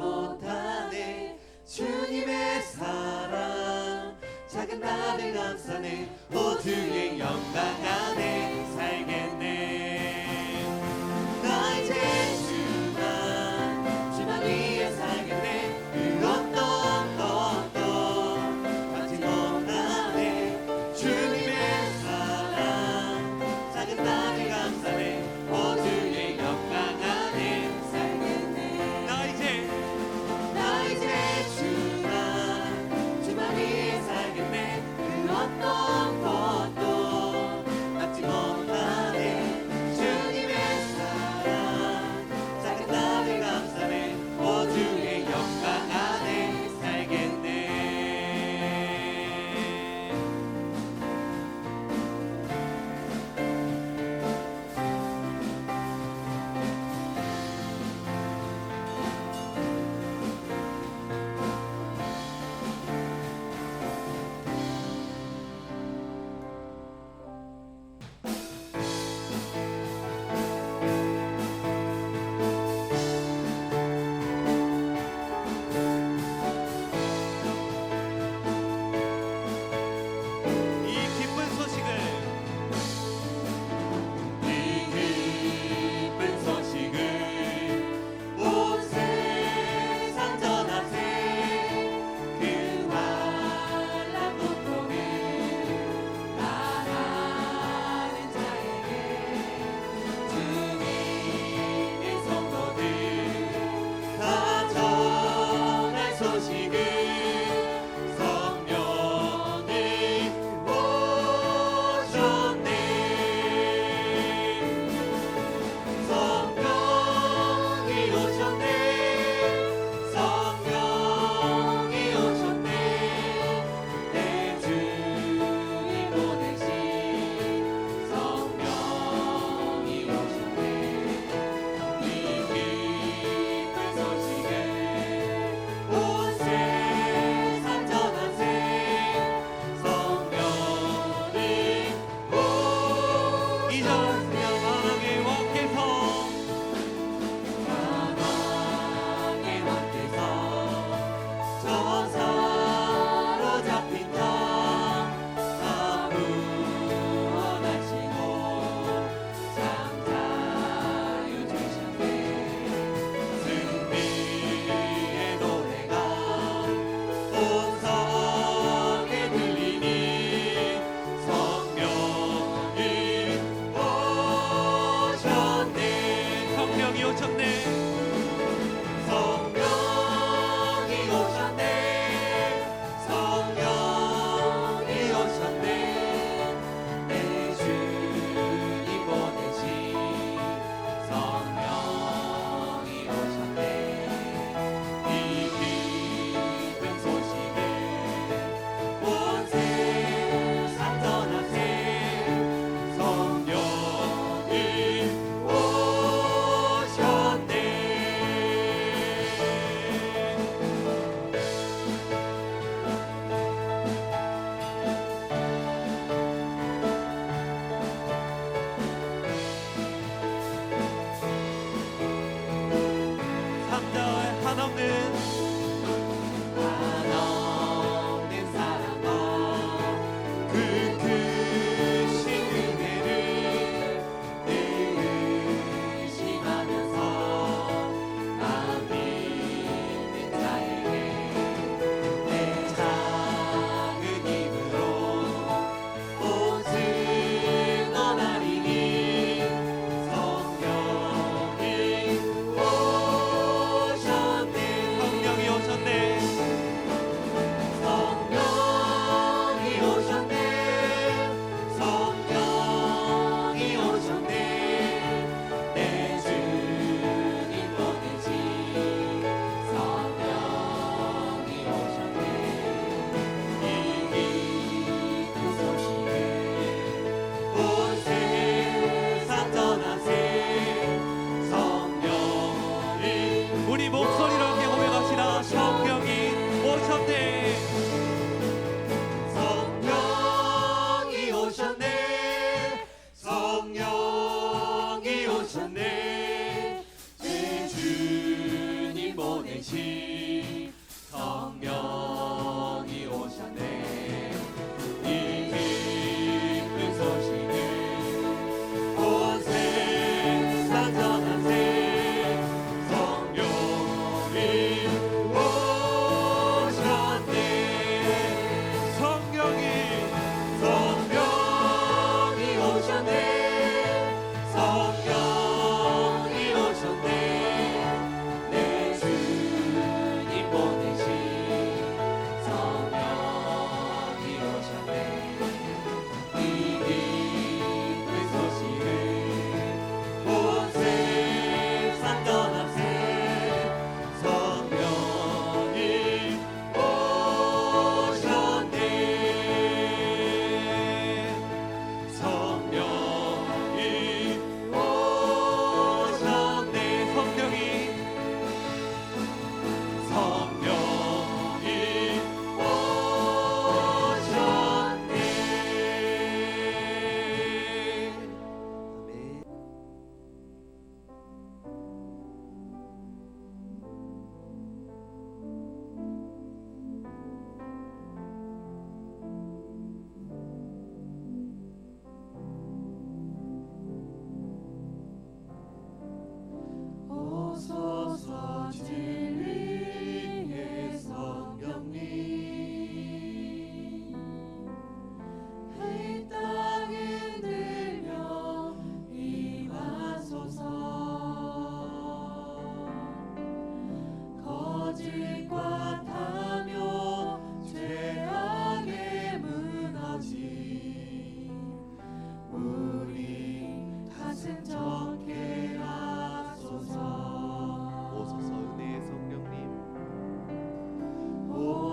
못하네. 주님의 사랑 작은 나를 감싸네. 모두의 영광 안에 살겠네. 나 이제 주만 위에 살겠네. 그 어떤 것도 받지 못하네. 주님의 사랑 작은 나를 감싸네. 모두의 영광 안에 살겠네. 나 이제 주만 위에 살겠네. 그 어떤 것도 받지 못하네.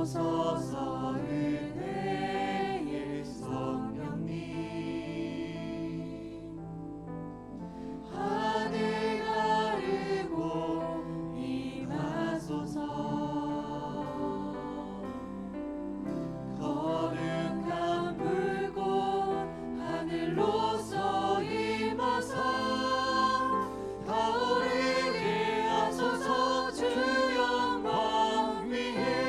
오소서 은혜의 성령님 하늘 가르고 임하소서 거룩한 불꽃 하늘로서 임하사 타오르게 하소서 주 영광 위에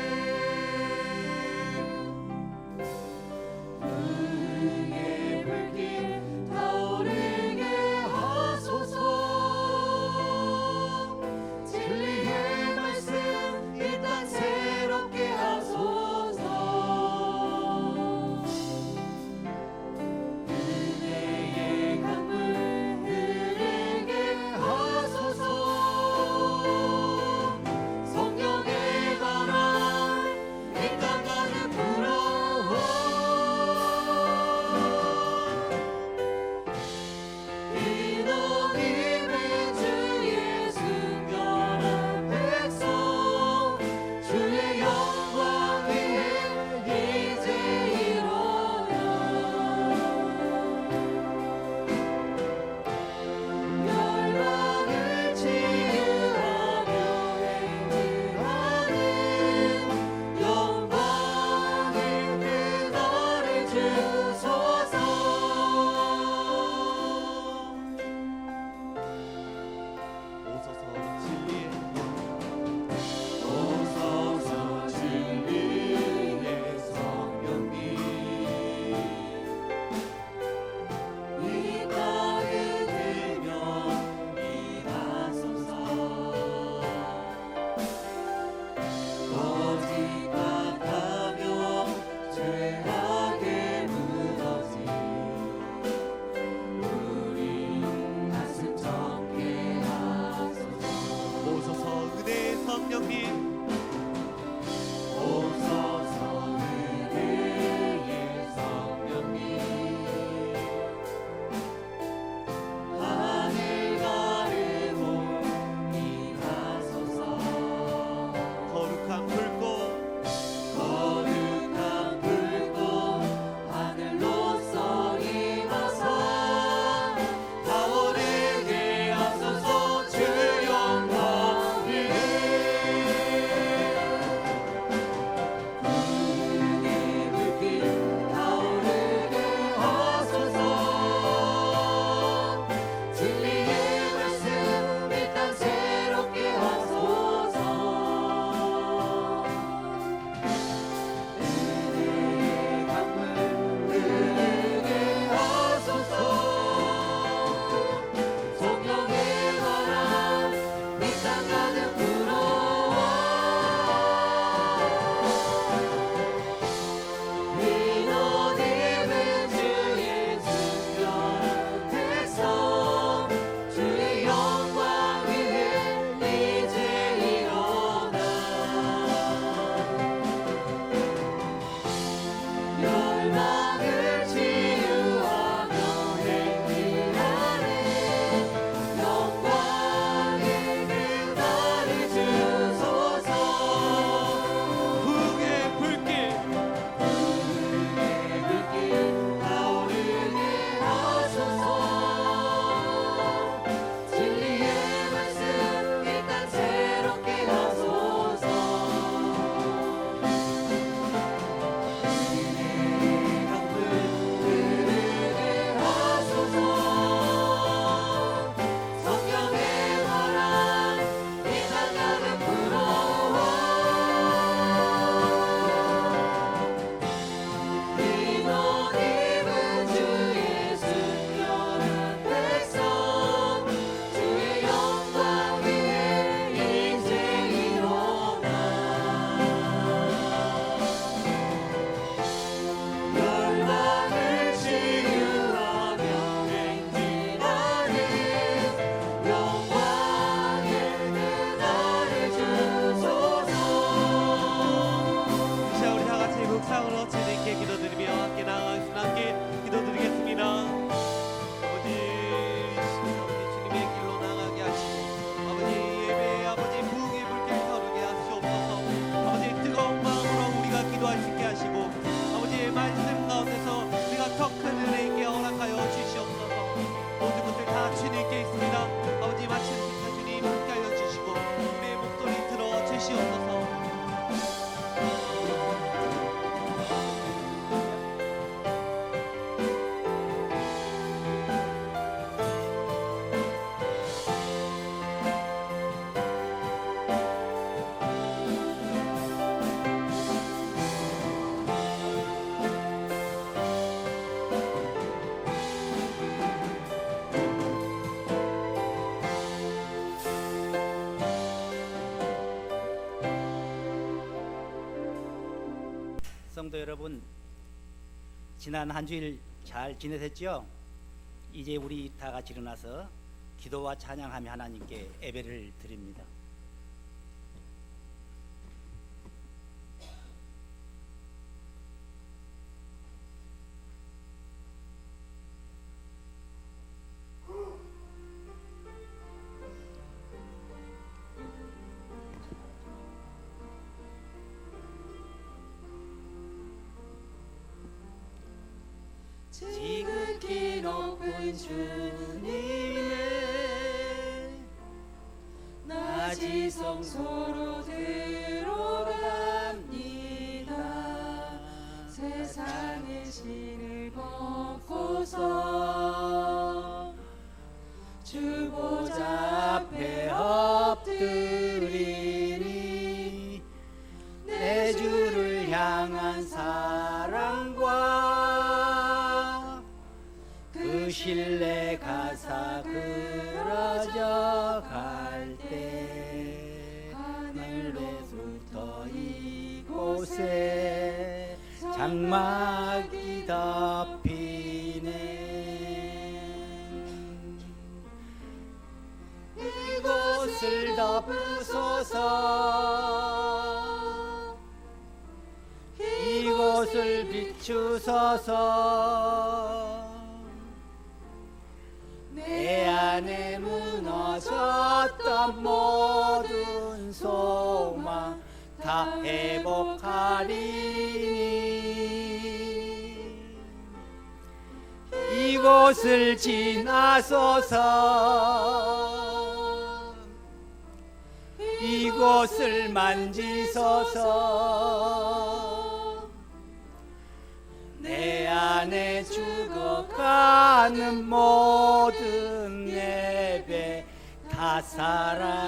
성도 여러분, 지난 한 주일 잘 지내셨죠? 이제 우리 다 같이 일어나서 기도와 찬양하며 하나님께 예배를 드립니다. 지극히 높은 주님의 낮이 성소로 들어갑니다. 세상의 신을 벗고서 주 보좌 앞에 엎드리니 내 주를 향한 사랑과 그 신뢰가 사그러져 갈 때 하늘에서부터 이곳에 장막이 덮이네. 이곳을 덮으소서, 이곳을 비추소서. 내 안에 무너졌던 모든 소망 다 회복하리니 이곳을 지나소서, 이곳을 만지소서. 내 안에 죽어가는 모든 예배 다 살아나리라.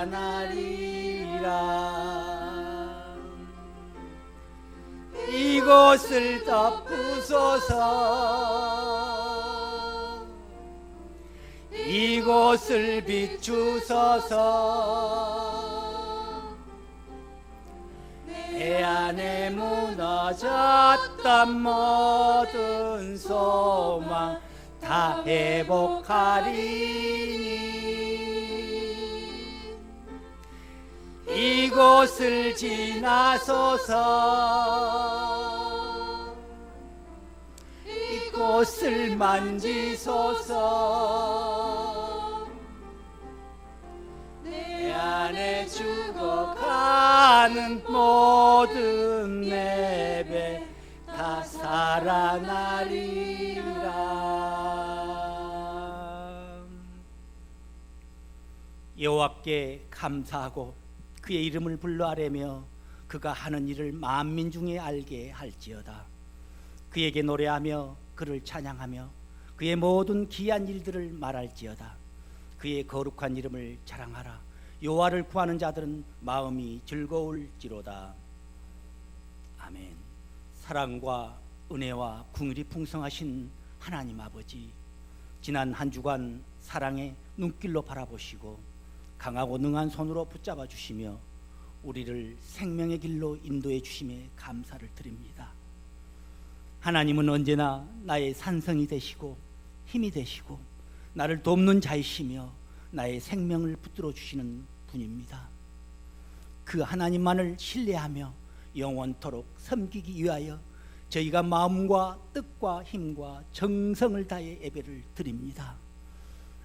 이곳을 덮으소서, 이곳을 비추소서. 내 안에 무너졌던 모든 소망 다 회복하리니 이곳을 지나소서, 이곳을 만지소서. 내 안에 죽어가는 모든 예배 다 살아나리라. 여호와께 감사하고 그의 이름을 불러 아뢰며 그가 하는 일을 만민 중에 알게 할지어다. 그에게 노래하며 그를 찬양하며 그의 모든 기이한 일들을 말할지어다. 그의 거룩한 이름을 자랑하라. 여호와를 구하는 자들은 마음이 즐거울지로다. 아멘. 사랑과 은혜와 긍휼이 풍성하신 하나님 아버지, 지난 한 주간 사랑의 눈길로 바라보시고 강하고 능한 손으로 붙잡아 주시며 우리를 생명의 길로 인도해 주심에 감사를 드립니다. 하나님은 언제나 나의 산성이 되시고 힘이 되시고 나를 돕는 자이시며 나의 생명을 붙들어 주시는 분입니다. 그 하나님만을 신뢰하며 영원토록 섬기기 위하여 저희가 마음과 뜻과 힘과 정성을 다해 예배를 드립니다.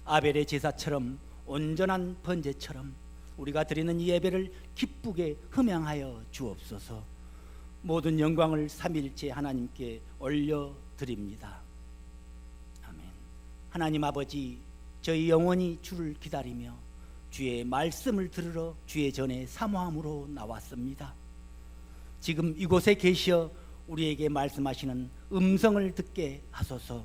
아벨의 제사처럼 온전한 번제처럼 우리가 드리는 이 예배를 기쁘게 흠양하여 주옵소서. 모든 영광을 삼위일체 하나님께 올려드립니다. 아멘. 하나님 아버지, 저희 영원히 주를 기다리며 주의 말씀을 들으러 주의 전에 사모함으로 나왔습니다. 지금 이곳에 계시어 우리에게 말씀하시는 음성을 듣게 하소서.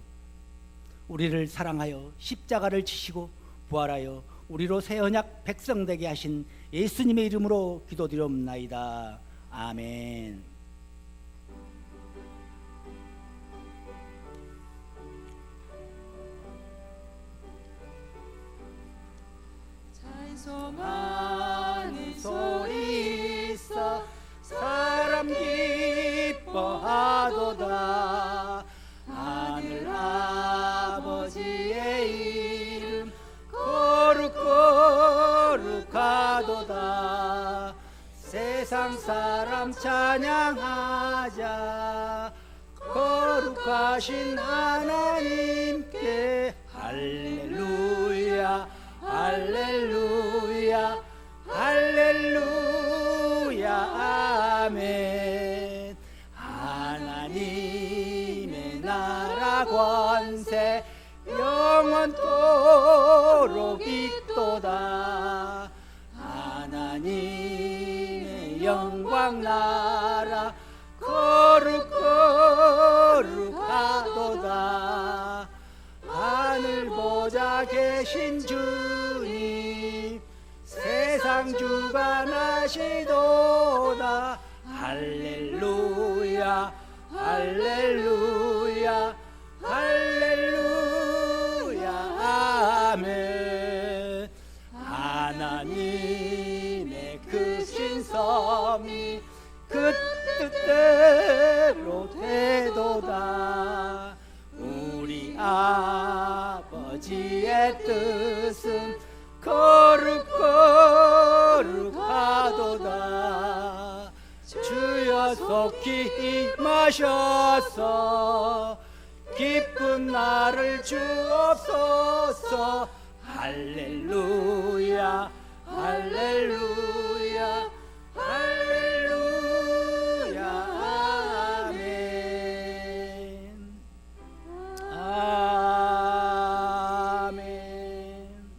우리를 사랑하여 십자가를 지시고 부활하여 우리로 새 언약 백성 되게 하신 예수님의 이름으로 기도드리옵나이다. 아멘. 찬송하는 소리 있어 사람 기뻐하 세상 사람 찬양하자. 거룩하신 하나님께 할렐루야 할렐루야 할렐루야 아멘. 하나님의 나라 권세 영원토록 있도다. 하나님의 영광 나라 거룩거룩하도다. 하늘 보좌 계신 주님 세상 주관하시도다. 할렐루야 할렐루야 할렐루야 아멘. 하나님의 크신 섭리 그 뜻대로 되도다. 우리 아버지의 뜻은 거룩거룩하도다. 주여 속히 임하셔서 기쁜 날을 주옵소서. 할렐루야 할렐루야 할렐루야 아멘 아멘.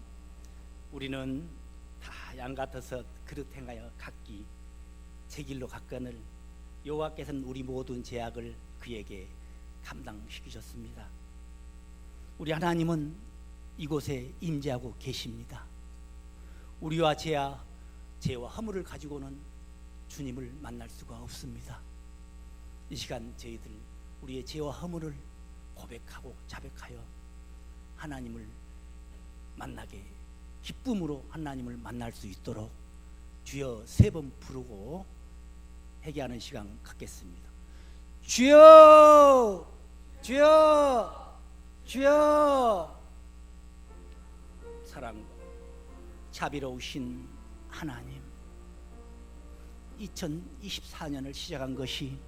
우리는 다 양 같아서 그릇 행하여 각기 제 길로 갔거늘 여호와께서는 우리 모든 죄악을 그에게 감당시키셨습니다. 우리 하나님은 이곳에 임재하고 계십니다. 우리와 죄와 허물을 가지고는 주님을 만날 수가 없습니다. 이 시간 저희들 우리의 죄와 허물을 고백하고 자백하여 하나님을 만나게 기쁨으로 하나님을 만날 수 있도록 주여 3번 부르고 회개하는 시간 갖겠습니다. 주여 주여 주여. 사랑과 자비로우신 하나님, 2024년을 시작한 것이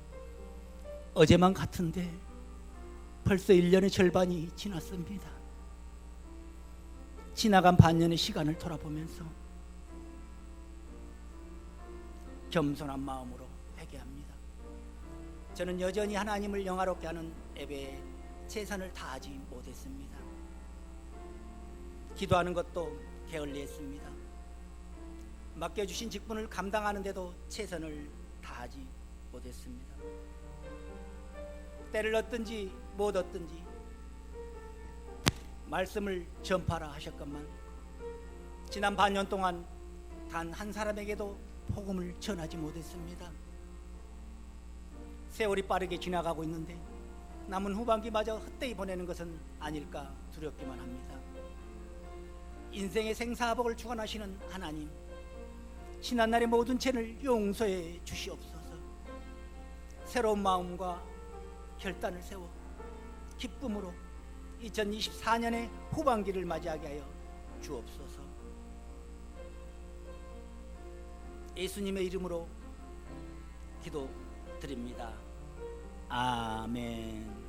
어제만 같은데 벌써 1년의 절반이 지났습니다. 지나간 반년의 시간을 돌아보면서 겸손한 마음으로 회개합니다. 저는 여전히 하나님을 영화롭게 하는 예배에 최선을 다하지 못했습니다. 기도하는 것도 게을리했습니다. 맡겨주신 직분을 감당하는데도 최선을 다하지 못했습니다. 때를 얻든지 못 얻든지 말씀을 전파라 하셨건만 지난 반년 동안 단 한 사람에게도 복음을 전하지 못했습니다. 세월이 빠르게 지나가고 있는데 남은 후반기마저 헛되이 보내는 것은 아닐까 두렵기만 합니다. 인생의 생사복을 주관하시는 하나님, 지난날의 모든 죄를 용서해 주시옵소서. 새로운 마음과 결단을 세워 기쁨으로 2024년의 후반기를 맞이하게 하여 주옵소서. 예수님의 이름으로 기도드립니다. 아멘.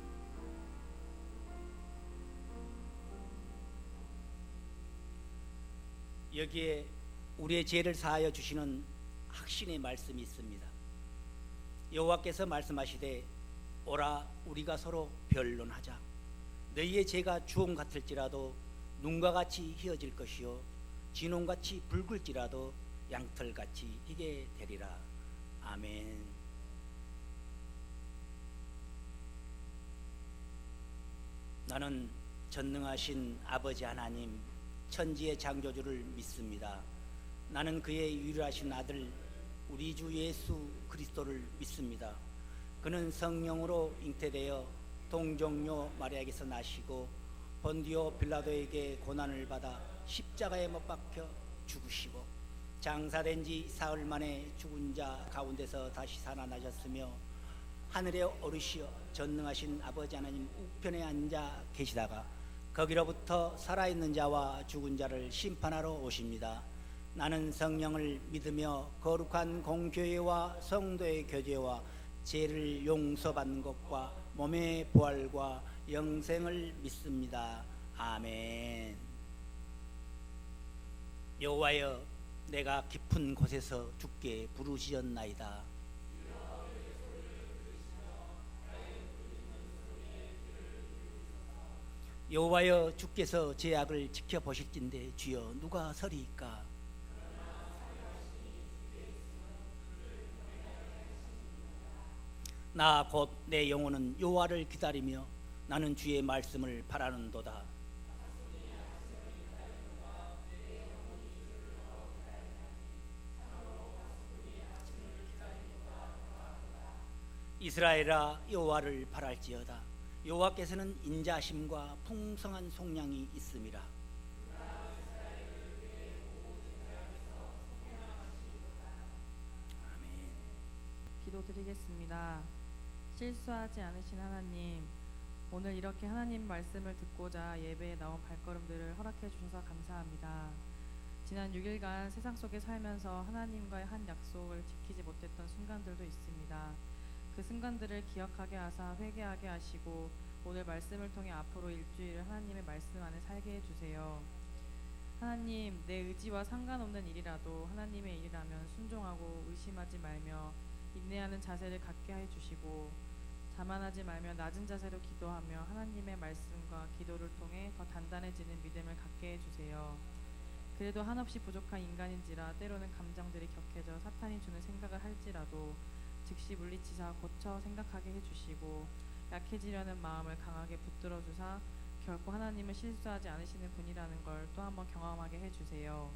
여기에 우리의 죄를 사하여 주시는 확신의 말씀이 있습니다. 여호와께서 말씀하시되 오라 우리가 서로 변론하자. 너희의 죄가 주홍 같을지라도 눈과 같이 희어질 것이요 진홍같이 붉을지라도 양털같이 희게 되리라. 아멘. 나는 전능하신 아버지 하나님 천지의 창조주를 믿습니다. 나는 그의 유일하신 아들 우리 주 예수 그리스도를 믿습니다. 그는 성령으로 잉태되어 동정녀 마리아에게서 나시고 본디오 빌라도에게 고난을 받아 십자가에 못 박혀 죽으시고 장사된 지 사흘 만에 죽은 자 가운데서 다시 살아나셨으며 하늘에 오르시어 전능하신 아버지 하나님 우편에 앉아 계시다가 거기로부터 살아있는 자와 죽은 자를 심판하러 오십니다. 나는 성령을 믿으며 거룩한 공교회와 성도의 교제와 죄를 용서받는 것과 몸의 부활과 영생을 믿습니다. 아멘. 여호와여, 내가 깊은 곳에서 주께 부르짖었나이다. 여호와여, 주께서 제 악을 지켜보실진데 주여 누가 서리이까? 나 곧 내 영혼은 여호와를 기다리며 나는 주의 말씀을 바라는도다. 이스라엘아, 여호와를 바랄지어다. 여호와께서는 인자심과 풍성한 속량이 있음이라. 아멘. 기도드리겠습니다. 실수하지 않으신 하나님, 오늘 이렇게 하나님 말씀을 듣고자 예배에 나온 발걸음들을 허락해 주셔서 감사합니다. 지난 6일간 세상 속에 살면서 하나님과의 한 약속을 지키지 못했던 순간들도 있습니다. 그 순간들을 기억하게 하사 회개하게 하시고 오늘 말씀을 통해 앞으로 일주일을 하나님의 말씀 안에 살게 해주세요. 하나님, 내 의지와 상관없는 일이라도 하나님의 일이라면 순종하고 의심하지 말며 인내하는 자세를 갖게 해주시고 자만하지 말며 낮은 자세로 기도하며 하나님의 말씀과 기도를 통해 더 단단해지는 믿음을 갖게 해주세요. 그래도 한없이 부족한 인간인지라 때로는 감정들이 격해져 사탄이 주는 생각을 할지라도 즉시 물리치사 고쳐 생각하게 해주시고 약해지려는 마음을 강하게 붙들어 주사 결코 하나님을 실수하지 않으시는 분이라는 걸 또 한번 경험하게 해주세요.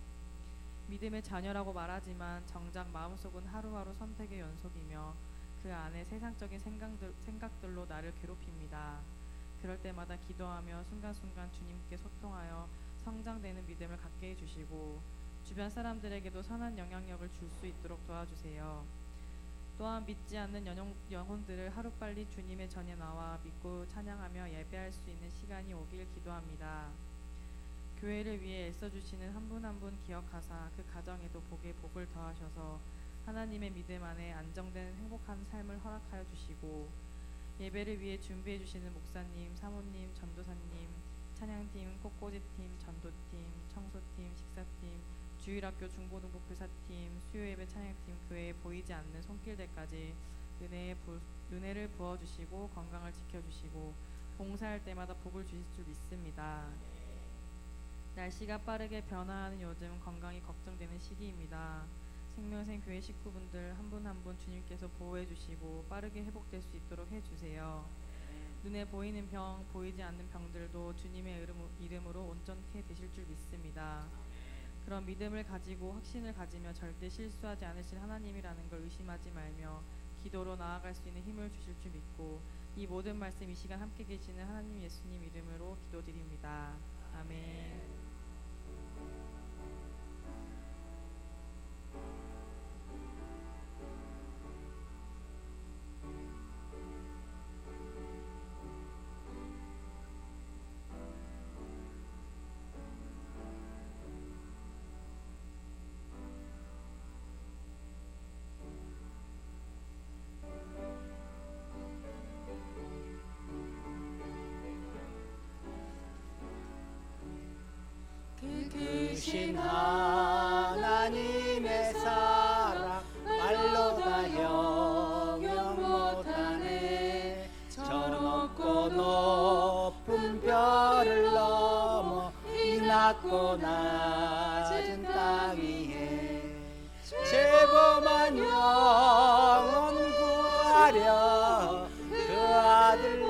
믿음의 자녀라고 말하지만 정작 마음속은 하루하루 선택의 연속이며 그 안에 세상적인 생각들로 나를 괴롭힙니다. 그럴 때마다 기도하며 순간순간 주님께 소통하여 성장되는 믿음을 갖게 해주시고 주변 사람들에게도 선한 영향력을 줄 수 있도록 도와주세요. 또한 믿지 않는 영혼들을 하루빨리 주님의 전에 나와 믿고 찬양하며 예배할 수 있는 시간이 오길 기도합니다. 교회를 위해 애써주시는 한 분 한 분 기억하사 그 가정에도 복에 복을 더하셔서 하나님의 믿음 안에 안정된 행복한 삶을 허락하여 주시고 예배를 위해 준비해 주시는 목사님, 사모님, 전도사님, 찬양팀, 꽃꽂이팀, 전도팀, 청소팀, 식사팀, 주일학교 중고등부 교사팀, 수요예배 찬양팀, 교회에 보이지 않는 손길들까지 은혜를 부어주시고 건강을 지켜주시고 봉사할 때마다 복을 주실 줄 믿습니다. 날씨가 빠르게 변화하는 요즘 건강이 걱정되는 시기입니다. 생명생 교회 식구분들 한 분 한 분 주님께서 보호해 주시고 빠르게 회복될 수 있도록 해주세요. 눈에 보이는 병, 보이지 않는 병들도 주님의 이름으로 온전케 되실 줄 믿습니다. 그런 믿음을 가지고 확신을 가지며 절대 실수하지 않으실 하나님이라는 걸 의심하지 말며 기도로 나아갈 수 있는 힘을 주실 줄 믿고 이 모든 말씀 이 시간 함께 계시는 하나님 예수님 이름으로 기도드립니다. 아멘. 크신 하나님의 사랑 말로 다 형용 못하네. 저 높고 높은 별을 넘어 이 낮고 낮은 땅 위에 죄범한 영혼 구하려 그 아들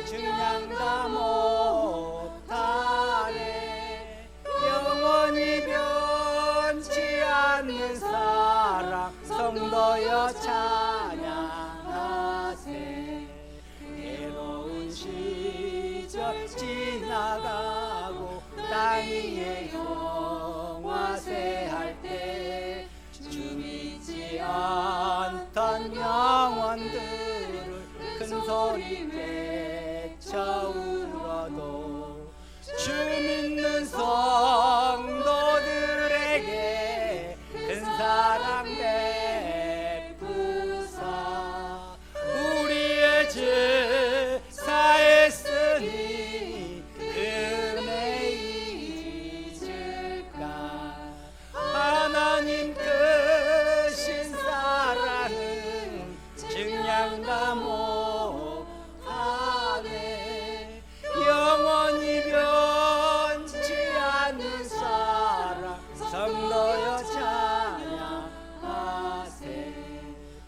증량다 못하네. 영원히 변치 않는 사랑 성도여 찬양하세. 괴로운 시절 지나가고 땅 위에 영화세할 때 주 믿지 않던 영혼들을 큰 소리 외쳐 울어도 주 믿는 성도들에게 큰 사랑 베푸사 우리의 죄 사했으니 은혜 잊을까 하나님 크신 사랑은 증량다 못하네 영원히 변치 않는 사랑 성도여 찬양하세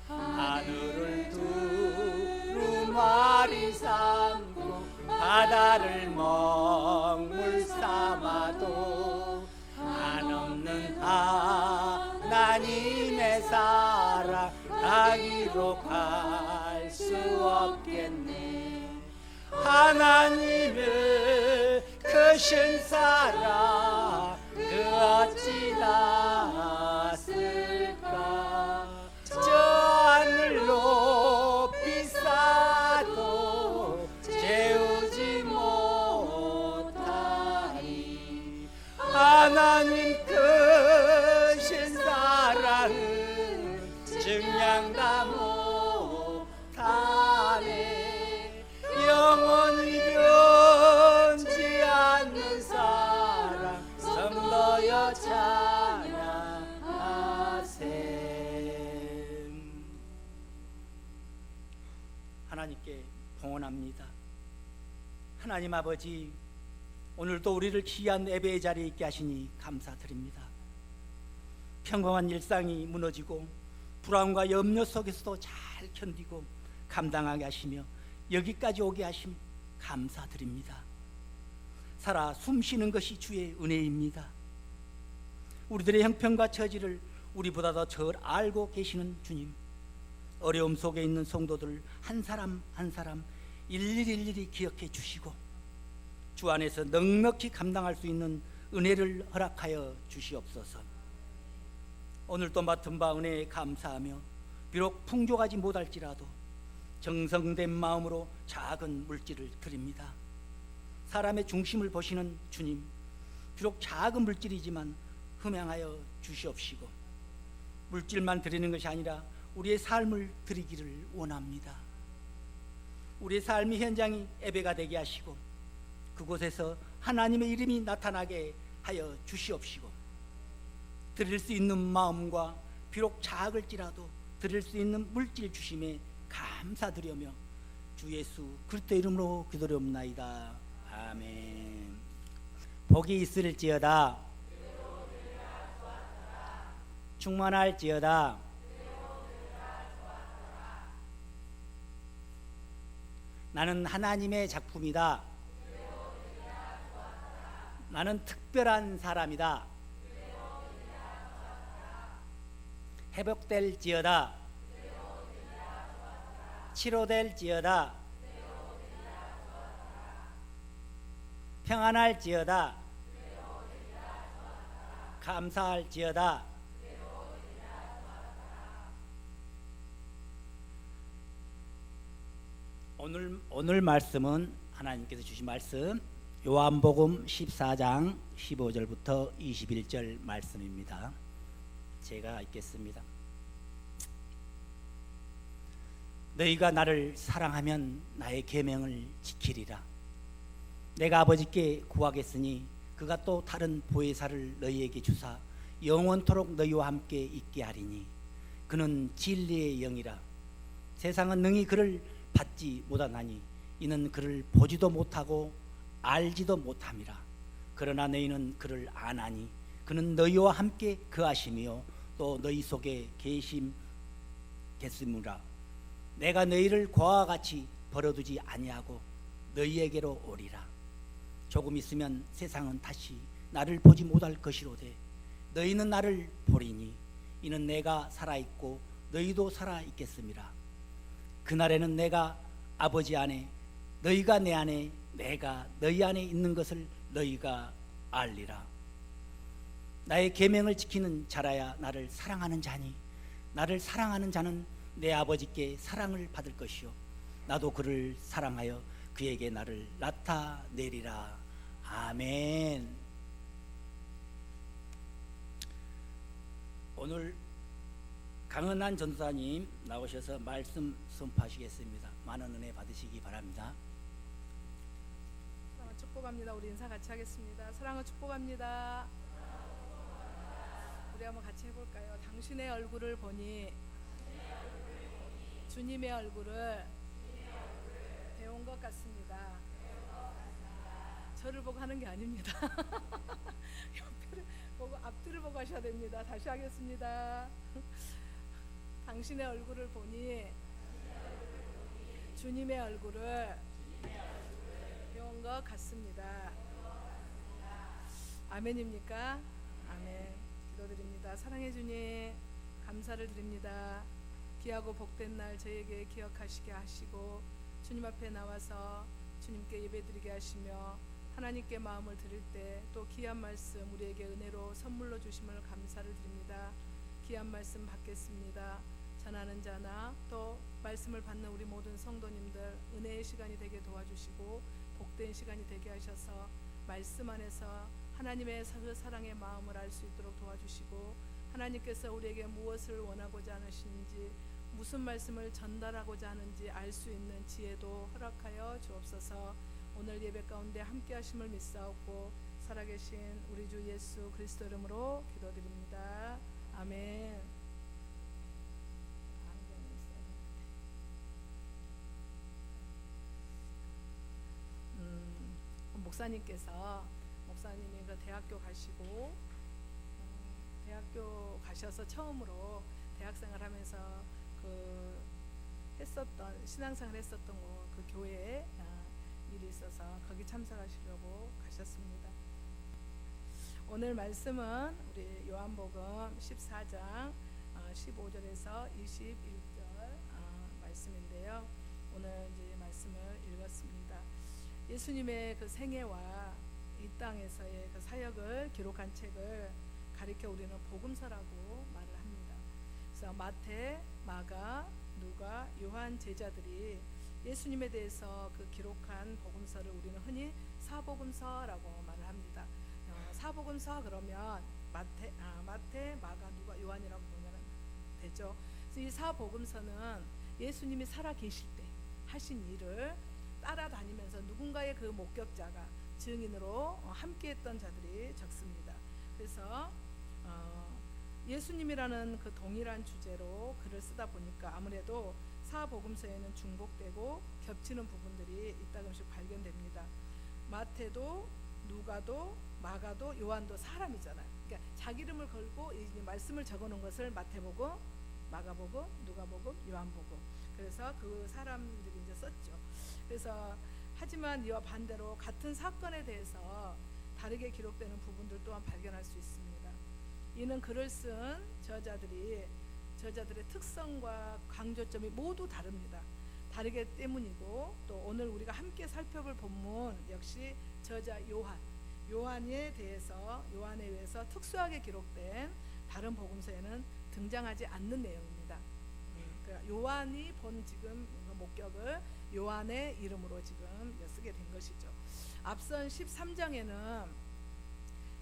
하늘을 두루마리 삼고 바다를 먹물 삼아도 한없는 하나님의 사랑 다 기록할 수 없겠네 하나님의 크신 사랑 그 어찌 닿았을까 저 하늘 높이 쌓아도 재우지 못하니 하나님 크신 사랑은 증량다 못하네 영원히 변치 않는 사랑 성도여 찬양하세 하나님께 봉헌합니다. 하나님 아버지 오늘도 우리를 귀한 예배의 자리에 있게 하시니 감사드립니다. 평범한 일상이 무너지고 불안과 염려 속에서도 잘 견디고 감당하게 하시며 여기까지 오게 하심 감사드립니다. 살아 숨쉬는 것이 주의 은혜입니다. 우리들의 형편과 처지를 우리보다 더 잘 알고 계시는 주님, 어려움 속에 있는 성도들 한 사람 한 사람 일일이 기억해 주시고 주 안에서 넉넉히 감당할 수 있는 은혜를 허락하여 주시옵소서. 오늘도 맡은 바 은혜에 감사하며 비록 풍족하지 못할지라도 정성된 마음으로 작은 물질을 드립니다. 사람의 중심을 보시는 주님, 비록 작은 물질이지만 흠양하여 주시옵시고 물질만 드리는 것이 아니라 우리의 삶을 드리기를 원합니다. 우리의 삶의 현장이 예배가 되게 하시고 그곳에서 하나님의 이름이 나타나게 하여 주시옵시고 드릴 수 있는 마음과 비록 작을지라도 드릴 수 있는 물질 주심에 감사드리며 주 예수 그리스도 이름으로 기도드리옵나이다. 아멘. 복이 있을지어다 충만할지어다 나는 하나님의 작품이다. 나는 특별한 사람이다. 회복될지어다 치료될지어다 평안할지어다 감사할지어다 오늘 말씀은 하나님께서 주신 말씀 요한복음 14장 15절부터 21절 말씀입니다. 제가 읽겠습니다. 너희가 나를 사랑하면 나의 계명을 지키리라. 내가 아버지께 구하겠으니 그가 또 다른 보혜사를 너희에게 주사 영원토록 너희와 함께 있게 하리니 그는 진리의 영이라. 세상은 능히 그를 받지 못하나니 이는 그를 보지도 못하고 알지도 못함이라. 그러나 너희는 그를 아나니 그는 너희와 함께 거하시며 또 너희 속에 계심겠으므라. 내가 너희를 고아와 같이 버려두지 아니하고 너희에게로 오리라. 조금 있으면 세상은 다시 나를 보지 못할 것이로되 너희는 나를 보리니 이는 내가 살아있고 너희도 살아있겠음이라. 그날에는 내가 아버지 안에 너희가 내 안에 내가 너희 안에 있는 것을 너희가 알리라. 나의 계명을 지키는 자라야 나를 사랑하는 자니 나를 사랑하는 자는 내 아버지께 사랑을 받을 것이요 나도 그를 사랑하여 그에게 나를 나타내리라. 아멘. 오늘 강은한 전도사님 나오셔서 말씀 선포하시겠습니다. 많은 은혜 받으시기 바랍니다. 사랑을 축복합니다. 우리 인사 같이 하겠습니다. 사랑을 축복합니다. 우리 한번 같이 해볼까요? 당신의 얼굴을 보니 주님의 얼굴을 배운 것 같습니다. 저를 보고 하는 게 아닙니다. 옆을 보고 앞뒤를 보고 하셔야 됩니다. 다시 하겠습니다. 당신의 얼굴을 보니 주님의 얼굴을 배운 것 같습니다. 아멘입니까? 아멘. 기도드립니다. 사랑해 주님 감사를 드립니다. 귀하고 복된 날 저에게 기억하시게 하시고 주님 앞에 나와서 주님께 예배드리게 하시며 하나님께 마음을 드릴 때 또 귀한 말씀 우리에게 은혜로 선물로 주심을 감사를 드립니다. 귀한 말씀 받겠습니다. 전하는 자나 또 말씀을 받는 우리 모든 성도님들 은혜의 시간이 되게 도와주시고 복된 시간이 되게 하셔서 말씀 안에서 하나님의 사랑의 마음을 알 수 있도록 도와주시고 하나님께서 우리에게 무엇을 원하고자 하시는지 무슨 말씀을 전달하고자 하는지 알 수 있는 지혜도 허락하여 주옵소서. 오늘 예배 가운데 함께 하심을 믿사옵고 살아계신 우리 주 예수 그리스도 이름으로 기도드립니다. 아멘. 목사님이 그 대학교 가시고 대학교 가셔서 처음으로 대학생활 하면서 그 했었던 신앙생활 했었던 그 교회에 일이 있어서 거기 참석하시려고 가셨습니다. 오늘 말씀은 우리 요한복음 14장 15절에서 21절 말씀인데요. 오늘 이제 말씀을 읽었습니다. 예수님의 그 생애와 이 땅에서의 그 사역을 기록한 책을 가리켜 우리는 복음서라고 말을 합니다. 그래서 마태, 마가, 누가, 요한 제자들이 예수님에 대해서 그 기록한 복음서를 우리는 흔히 사복음서라고 말을 합니다. 사복음서 그러면 마태, 마가, 누가, 요한이라고 보면 되죠. 그래서 이 사복음서는 예수님이 살아 계실 때 하신 일을 따라다니면서 누군가의 그 목격자가 증인으로 함께했던 자들이 적습니다. 그래서 예수님이라는 그 동일한 주제로 글을 쓰다 보니까 아무래도 사복음서에는 중복되고 겹치는 부분들이 이따금씩 발견됩니다. 마태도 누가도 마가도 요한도 사람이잖아요. 그러니까 자기 이름을 걸고 이 말씀을 적어놓은 것을 마태복음, 마가복음, 누가복음, 요한복음. 그래서 그 사람들이 이제 썼죠. 그래서 하지만 이와 반대로 같은 사건에 대해서 다르게 기록되는 부분들 또한 발견할 수 있습니다. 이는 글을 쓴 저자들의 특성과 강조점이 모두 다릅니다. 다르기 때문이고 또 오늘 우리가 함께 살펴볼 본문 역시 저자 요한에 의해서 특수하게 기록된 다른 복음서에는 등장하지 않는 내용입니다. 그러니까 요한이 본 지금 목격을 요한의 이름으로 지금 쓰게 된 것이죠. 앞선 13장에는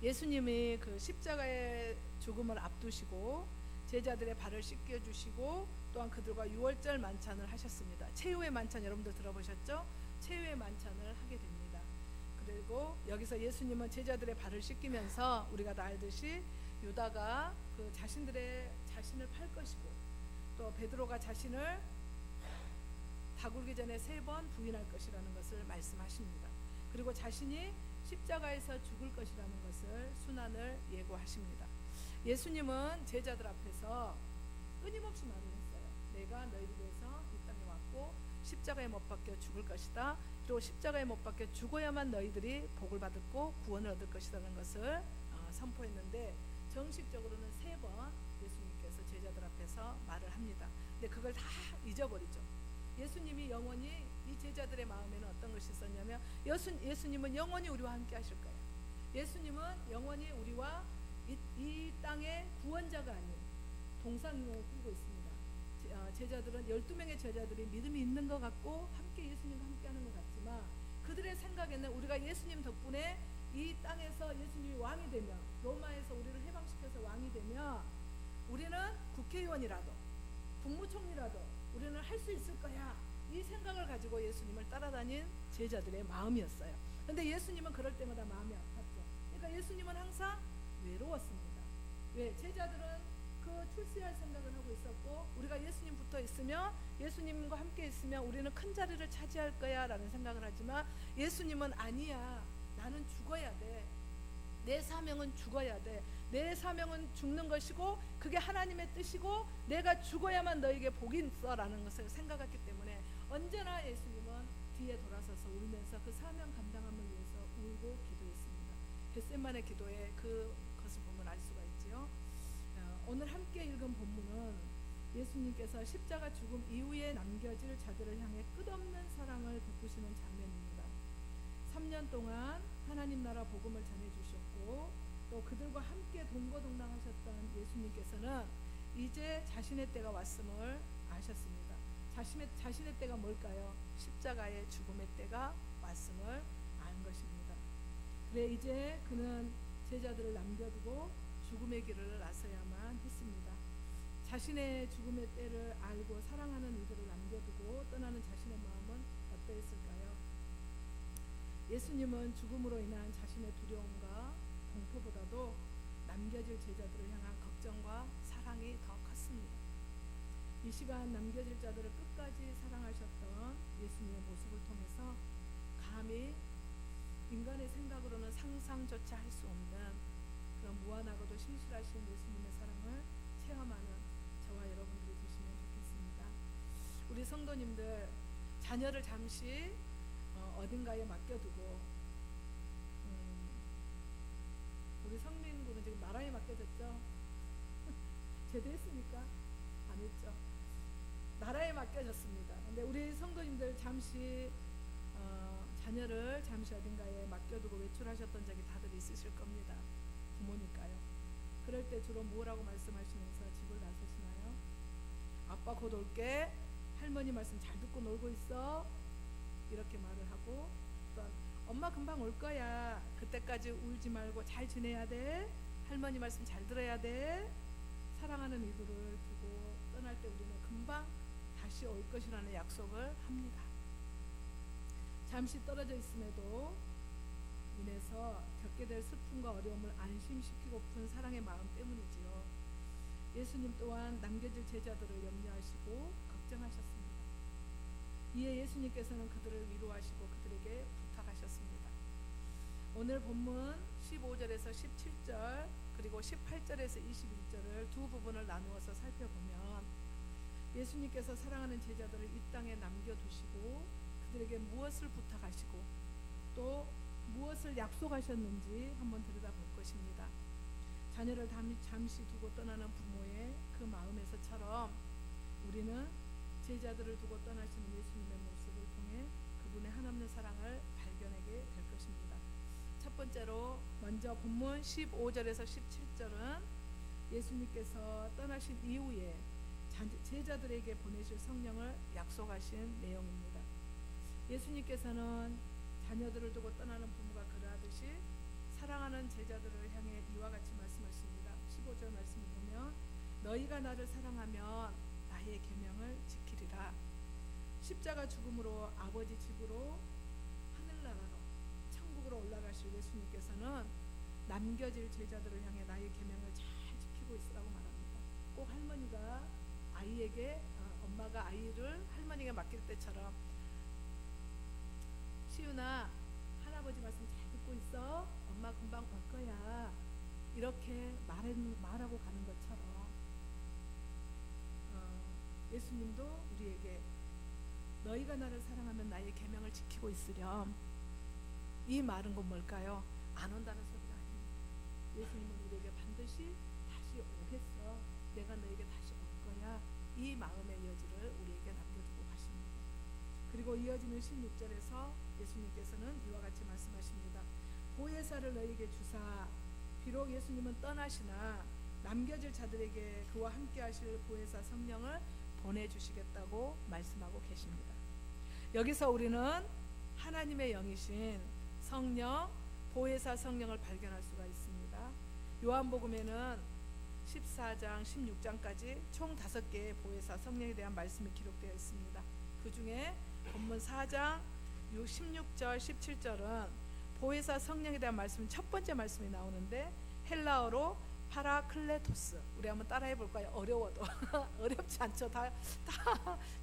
예수님이 그 십자가의 죽음을 앞두시고 제자들의 발을 씻겨주시고 또한 그들과 유월절 만찬을 하셨습니다. 최후의 만찬 여러분들 들어보셨죠? 최후의 만찬을 하게 됩니다. 그리고 여기서 예수님은 제자들의 발을 씻기면서 우리가 다 알듯이 유다가 그 자신을 팔 것이고 또 베드로가 자신을 다굴기 전에 3번 부인할 것이라는 것을 말씀하십니다. 그리고 자신이 십자가에서 죽을 것이라는 것을 순환을 예고하십니다. 예수님은 제자들 앞에서 끊임없이 말을 했어요. 내가 너희를 위해서 이 땅에 왔고 십자가에 못 박혀 죽을 것이다. 그리고 십자가에 못 박혀 죽어야만 너희들이 복을 받고 구원을 얻을 것이라는 것을 선포했는데 정식적으로는 3번 예수님께서 제자들 앞에서 말을 합니다. 근데 그걸 다 잊어버리죠. 예수님이 영원히 이 제자들의 마음에는 어떤 것이 있었냐면 예수님은 영원히 우리와 함께 하실 거예요. 예수님은 영원히 우리와 이 땅의 구원자가 아닌 동상이몽을 꾸고 있습니다. 제자들은 12명의 제자들이 믿음이 있는 것 같고 함께 예수님과 함께하는 것 같지만 그들의 생각에는 우리가 예수님 덕분에 이 땅에서 예수님이 왕이 되면 로마에서 우리를 해방시켜서 왕이 되면 우리는 국회의원이라도 국무총리라도 우리는 할 수 있을 거야, 이 생각을 가지고 예수님을 따라다닌 제자들의 마음이었어요. 그런데 예수님은 그럴 때마다 마음이 아팠죠. 그러니까 예수님은 항상 외로웠습니다. 왜? 제자들은 그 출세할 생각을 하고 있었고 우리가 예수님 붙어 있으면, 예수님과 함께 있으면 우리는 큰 자리를 차지할 거야 라는 생각을 하지만 예수님은 아니야, 나는 죽어야 돼, 내 사명은 죽어야 돼, 내 사명은 죽는 것이고 그게 하나님의 뜻이고 내가 죽어야만 너에게 복이 있어 라는 것을 생각했기 때문에 언제나 예수님은 뒤에 돌아서서 울면서 그 사명 감당함을 위해서 울고 기도했습니다. 겟세마네 기도에 그것을 보면 알 수가 있지요. 오늘 함께 읽은 본문은 예수님께서 십자가 죽음 이후에 남겨질 자들을 향해 끝없는 사랑을 베푸시는 장면입니다. 3년 동안 하나님 나라 복음을 전해주셨고 또 그들과 함께 동거동락하셨던 예수님께서는 이제 자신의 때가 왔음을 아셨습니다. 자신의 때가 뭘까요? 십자가의 죽음의 때가 왔음을 안 것입니다. 그래 이제 그는 제자들을 남겨두고 죽음의 길을 나서야만 했습니다. 자신의 죽음의 때를 알고 사랑하는 이들을 남겨두고 떠나는 자신의 마음은 어떠했을까요? 예수님은 죽음으로 인한 자신의 두려움과 공포보다도 남겨질 제자들을 향한 걱정과 사랑이 더 컸습니다. 이 시간 남겨질 자들을 끝까지 사랑하셨던 예수님의 모습을 통해서 감히 인간의 생각으로는 상상조차 할 수 없는 그런 무한하고도 신실하신 예수님의 사랑을 체험하는 저와 여러분들이 되시면 좋겠습니다. 우리 성도님들 자녀를 잠시 어딘가에 맡겨두고 우리 성민 군은 지금 나라에 맡겨졌죠? 제대했습니까? 안 했죠. 나라에 맡겨졌습니다. 근데 우리 성도님들 잠시 자녀를 잠시 어딘가에 맡겨두고 외출하셨던 적이 다들 있으실 겁니다. 부모니까요. 그럴 때 주로 뭐라고 말씀하시면서 집을 나서시나요? 아빠 곧 올게, 할머니 말씀 잘 듣고 놀고 있어, 이렇게 말을 하고, 또 엄마 금방 올 거야, 그때까지 울지 말고 잘 지내야 돼, 할머니 말씀 잘 들어야 돼, 사랑하는 이들을 두고 떠날 때 우리는 금방 다시 올 것이라는 약속을 합니다. 잠시 떨어져 있음에도 인해서 겪게 될 슬픔과 어려움을 안심시키고픈 사랑의 마음 때문이지요. 예수님 또한 남겨질 제자들을 염려하시고 걱정하셨습니다. 이에 예수님께서는 그들을 위로하시고 그들에게 부탁하셨습니다. 오늘 본문 15절에서 17절 그리고 18절에서 21절을 두 부분을 나누어서 살펴보면 예수님께서 사랑하는 제자들을 이 땅에 남겨두시고 그들에게 무엇을 부탁하시고 또 무엇을 약속하셨는지 한번 들여다볼 것입니다. 자녀를 잠시 두고 떠나는 부모의 그 마음에서처럼 우리는 제자들을 두고 떠나시는 예수님의 모습을 통해 그분의 한없는 사랑을 발견하게 될 것입니다. 첫 번째로 먼저 본문 15절에서 17절은 예수님께서 떠나신 이후에 제자들에게 보내실 성령을 약속하신 내용입니다. 예수님께서는 자녀들을 두고 떠나는 부모가 그러하듯이 사랑하는 제자들을 향해 이와 같이 말씀하십니다. 15절 말씀을 보면 너희가 나를 사랑하면 나의 계명을 지키리라. 십자가 죽음으로 아버지 집으로 하늘나라로 천국으로 올라가실 예수님께서는 남겨질 제자들을 향해 나의 계명을 잘 지키고 있으라고 말합니다. 꼭 할머니가 아이에게 엄마가 아이를 할머니에게 맡길 때처럼 시윤아 할아버지 말씀 잘 듣고 있어, 엄마 금방 올 거야, 이렇게 말하고 가는 것처럼 예수님도 우리에게 너희가 나를 사랑하면 나의 계명을 지키고 있으렴, 이 말은 곧 뭘까요? 안 온다는 소리가 아닙니다. 예수님은 우리에게 반드시 다시 오겠어, 내가 너에게 다시 올 거야, 이 마음의 여지를 우리에게 남겨두고 가십니다. 그리고 이어지는 16절에서 예수님께서는 이와 같이 말씀하십니다. 보혜사를 너희에게 주사 비록 예수님은 떠나시나 남겨질 자들에게 그와 함께 하실 보혜사 성령을 보내주시겠다고 말씀하고 계십니다. 여기서 우리는 하나님의 영이신 성령, 보혜사 성령을 발견할 수가 있습니다. 요한복음에는 14장, 16장까지 총 5개의 보혜사 성령에 대한 말씀이 기록되어 있습니다. 그 중에 본문 4장 16절, 17절은 보혜사 성령에 대한 말씀 첫 번째 말씀이 나오는데 헬라어로 파라클레토스. 우리 한번 따라해 볼까요? 어려워도 어렵지 않죠? 다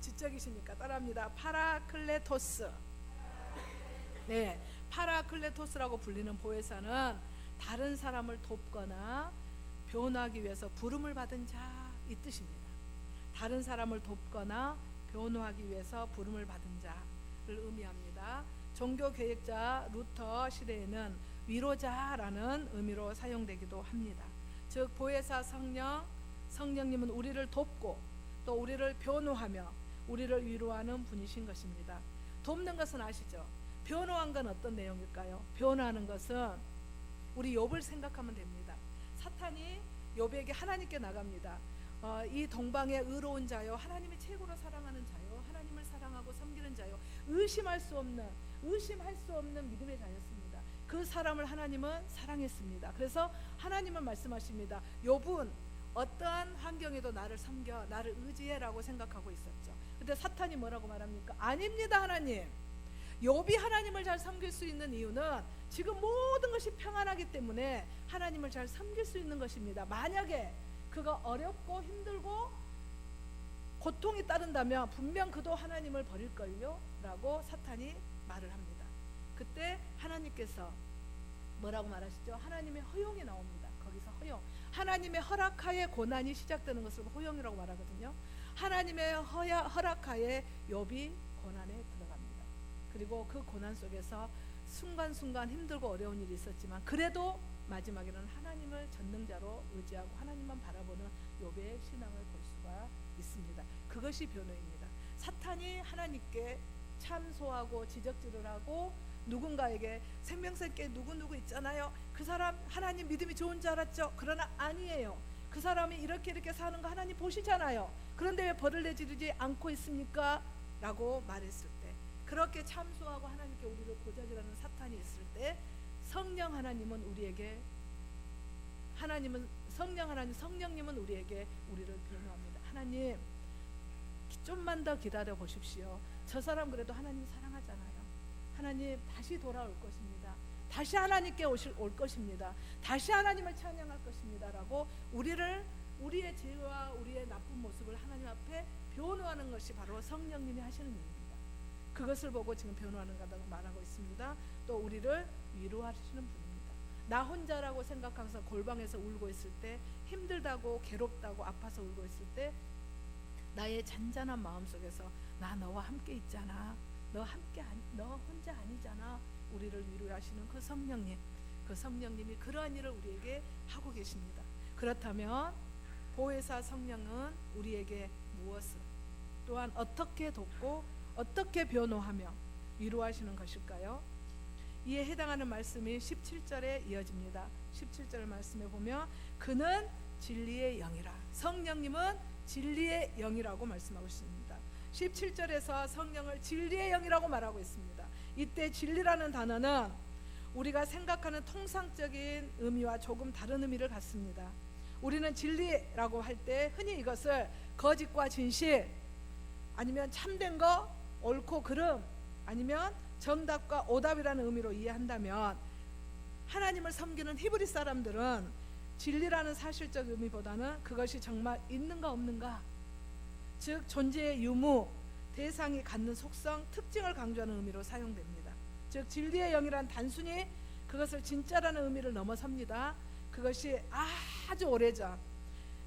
지적이시니까 따라합니다. 파라클레토스. 네, 파라클레토스라고 불리는 보혜사는 다른 사람을 돕거나 변호하기 위해서 부름을 받은 자 이 뜻입니다. 다른 사람을 돕거나 변호하기 위해서 부름을 받은 자를 의미합니다. 종교 개혁자 루터 시대에는 위로자라는 의미로 사용되기도 합니다. 즉 보혜사 성령님은 우리를 돕고 또 우리를 변호하며 우리를 위로하는 분이신 것입니다. 돕는 것은 아시죠? 변호한 건 어떤 내용일까요? 변호하는 것은 우리 욥을 생각하면 됩니다. 사탄이 욥에게 하나님께 나갑니다. 이 동방의 의로운 자요, 하나님이 최고로 사랑하는 자요, 하나님을 사랑하고 섬기는 자요, 의심할 수 없는 믿음의 자였습니다. 그 사람을 하나님은 사랑했습니다. 그래서 하나님은 말씀하십니다. 욥은 어떠한 환경에도 나를 섬겨, 나를 의지해라고 생각하고 있었죠. 근데 사탄이 뭐라고 말합니까? 아닙니다, 하나님. 욥이 하나님을 잘 섬길 수 있는 이유는 지금 모든 것이 평안하기 때문에 하나님을 잘 섬길 수 있는 것입니다. 만약에 그가 어렵고 힘들고 고통이 따른다면 분명 그도 하나님을 버릴걸요? 라고 사탄이 말을 합니다. 그때 하나님께서 뭐라고 말하시죠? 하나님의 허용이 나옵니다. 거기서 허용, 하나님의 허락하에 고난이 시작되는 것을 허용이라고 말하거든요. 하나님의 허락하에 욥이 고난에 들어갑니다. 그리고 그 고난 속에서 순간순간 힘들고 어려운 일이 있었지만 그래도 마지막에는 하나님을 전능자로 의지하고 하나님만 바라보는 욥의 신앙을 볼 수가 있습니다. 그것이 변호입니다. 사탄이 하나님께 참소하고 지적질을 하고 누군가에게 생명샘께 누구 있잖아요. 그 사람 하나님 믿음이 좋은 줄 알았죠. 그러나 아니에요. 그 사람이 이렇게 사는 거 하나님 보시잖아요. 그런데 왜 벌을 내지르지 않고 있습니까? 라고 말했을 때, 그렇게 참소하고 하나님께 우리를 고자질하는 사탄이 있을 때 성령 하나님은 우리에게 성령님은 우리에게 우리를 변호합니다. 하나님 좀만 더 기다려 보십시오. 저 사람 그래도 하나님 사랑하잖아요. 하나님 다시 돌아올 것입니다. 다시 하나님께 올 것입니다. 다시 하나님을 찬양할 것입니다. 라고 우리의 죄와 우리의 나쁜 모습을 하나님 앞에 변호하는 것이 바로 성령님이 하시는 일입니다. 그것을 보고 지금 변호하는 거라고 말하고 있습니다. 또 우리를 위로하시는 분입니다. 나 혼자라고 생각하면서 골방에서 울고 있을 때, 힘들다고 괴롭다고 아파서 울고 있을 때 나의 잔잔한 마음속에서 나 너와 함께 있잖아, 너 혼자 아니잖아, 우리를 위로하시는 그 성령님이 그러한 일을 우리에게 하고 계십니다. 그렇다면 보혜사 성령은 우리에게 무엇을, 또한 어떻게 돕고 어떻게 변호하며 위로하시는 것일까요? 이에 해당하는 말씀이 17절에 이어집니다. 17절 말씀에 보면 그는 진리의 영이라, 성령님은 진리의 영이라고 말씀하고 있습니다. 17절에서 성령을 진리의 영이라고 말하고 있습니다. 이때 진리라는 단어는 우리가 생각하는 통상적인 의미와 조금 다른 의미를 갖습니다. 우리는 진리라고 할 때 흔히 이것을 거짓과 진실, 아니면 참된 거, 옳고 그름, 아니면 정답과 오답이라는 의미로 이해한다면, 하나님을 섬기는 히브리 사람들은 진리라는 사실적 의미보다는 그것이 정말 있는가 없는가, 즉 존재의 유무, 대상이 갖는 속성, 특징을 강조하는 의미로 사용됩니다. 즉 진리의 영이란 단순히 그것을 진짜라는 의미를 넘어섭니다. 그것이 아주 오래전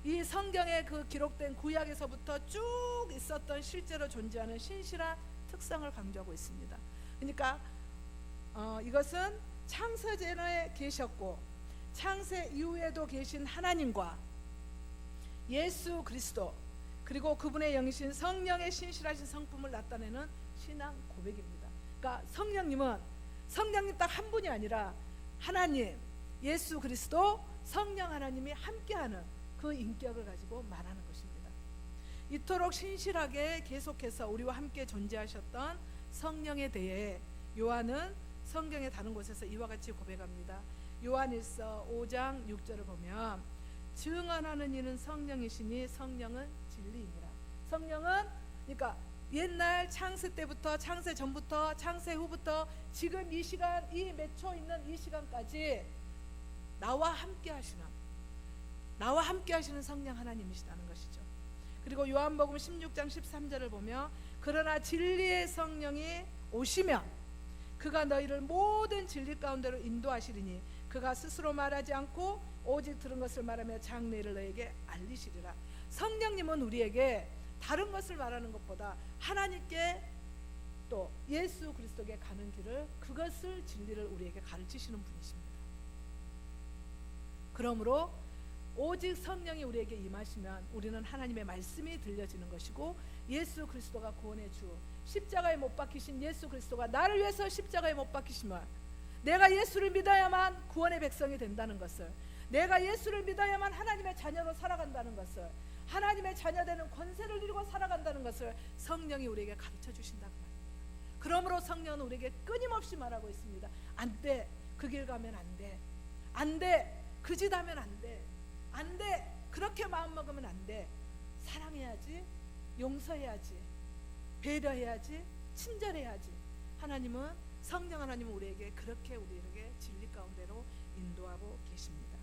이 성경에 그 기록된 구약에서부터 쭉 있었던 실제로 존재하는 신실한 특성을 강조하고 있습니다. 그러니까 이것은 창세 전에 계셨고 창세 이후에도 계신 하나님과 예수 그리스도, 그리고 그분의 영이신 성령의 신실하신 성품을 나타내는 신앙 고백입니다. 그러니까 성령님 딱 한 분이 아니라 하나님, 예수 그리스도, 성령 하나님이 함께하는 그 인격을 가지고 말하는 것입니다. 이토록 신실하게 계속해서 우리와 함께 존재하셨던 성령에 대해 요한은 성경의 다른 곳에서 이와 같이 고백합니다. 요한일서 5장 6절을 보면 증언하는 이는 성령이시니 성령은 진리이니라. 성령은 그러니까 옛날 창세 때부터, 창세 전부터, 창세 후부터 지금 이 시간, 이 몇 초 있는 이 시간까지 나와 함께 하시는 성령 하나님이시다는 것이죠. 그리고 요한복음 16장 13절을 보면 그러나 진리의 성령이 오시면 그가 너희를 모든 진리 가운데로 인도하시리니 그가 스스로 말하지 않고 오직 들은 것을 말하며 장래를 너에게 알리시리라. 성령님은 우리에게 다른 것을 말하는 것보다 하나님께 또 예수 그리스도께 가는 길을, 그것을 진리를 우리에게 가르치시는 분이십니다. 그러므로 오직 성령이 우리에게 임하시면 우리는 하나님의 말씀이 들려지는 것이고, 예수 그리스도가 구원의 주, 십자가에 못 박히신 예수 그리스도가 나를 위해서 십자가에 못 박히심을, 내가 예수를 믿어야만 구원의 백성이 된다는 것을, 내가 예수를 믿어야만 하나님의 자녀로 살아간다는 것을, 하나님의 자녀되는 권세를 이루고 살아간다는 것을 성령이 우리에게 가르쳐 주신다는 말입니다. 그러므로 성령은 우리에게 끊임없이 말하고 있습니다. 안 돼, 그 길 가면 안 돼, 안 돼, 그 짓 하면 안 돼, 안 돼, 그렇게 마음 먹으면 안 돼, 사랑해야지, 용서해야지, 배려해야지, 친절해야지. 하나님은, 성령 하나님은 우리에게 그렇게 우리에게 진리 가운데로 인도하고 계십니다.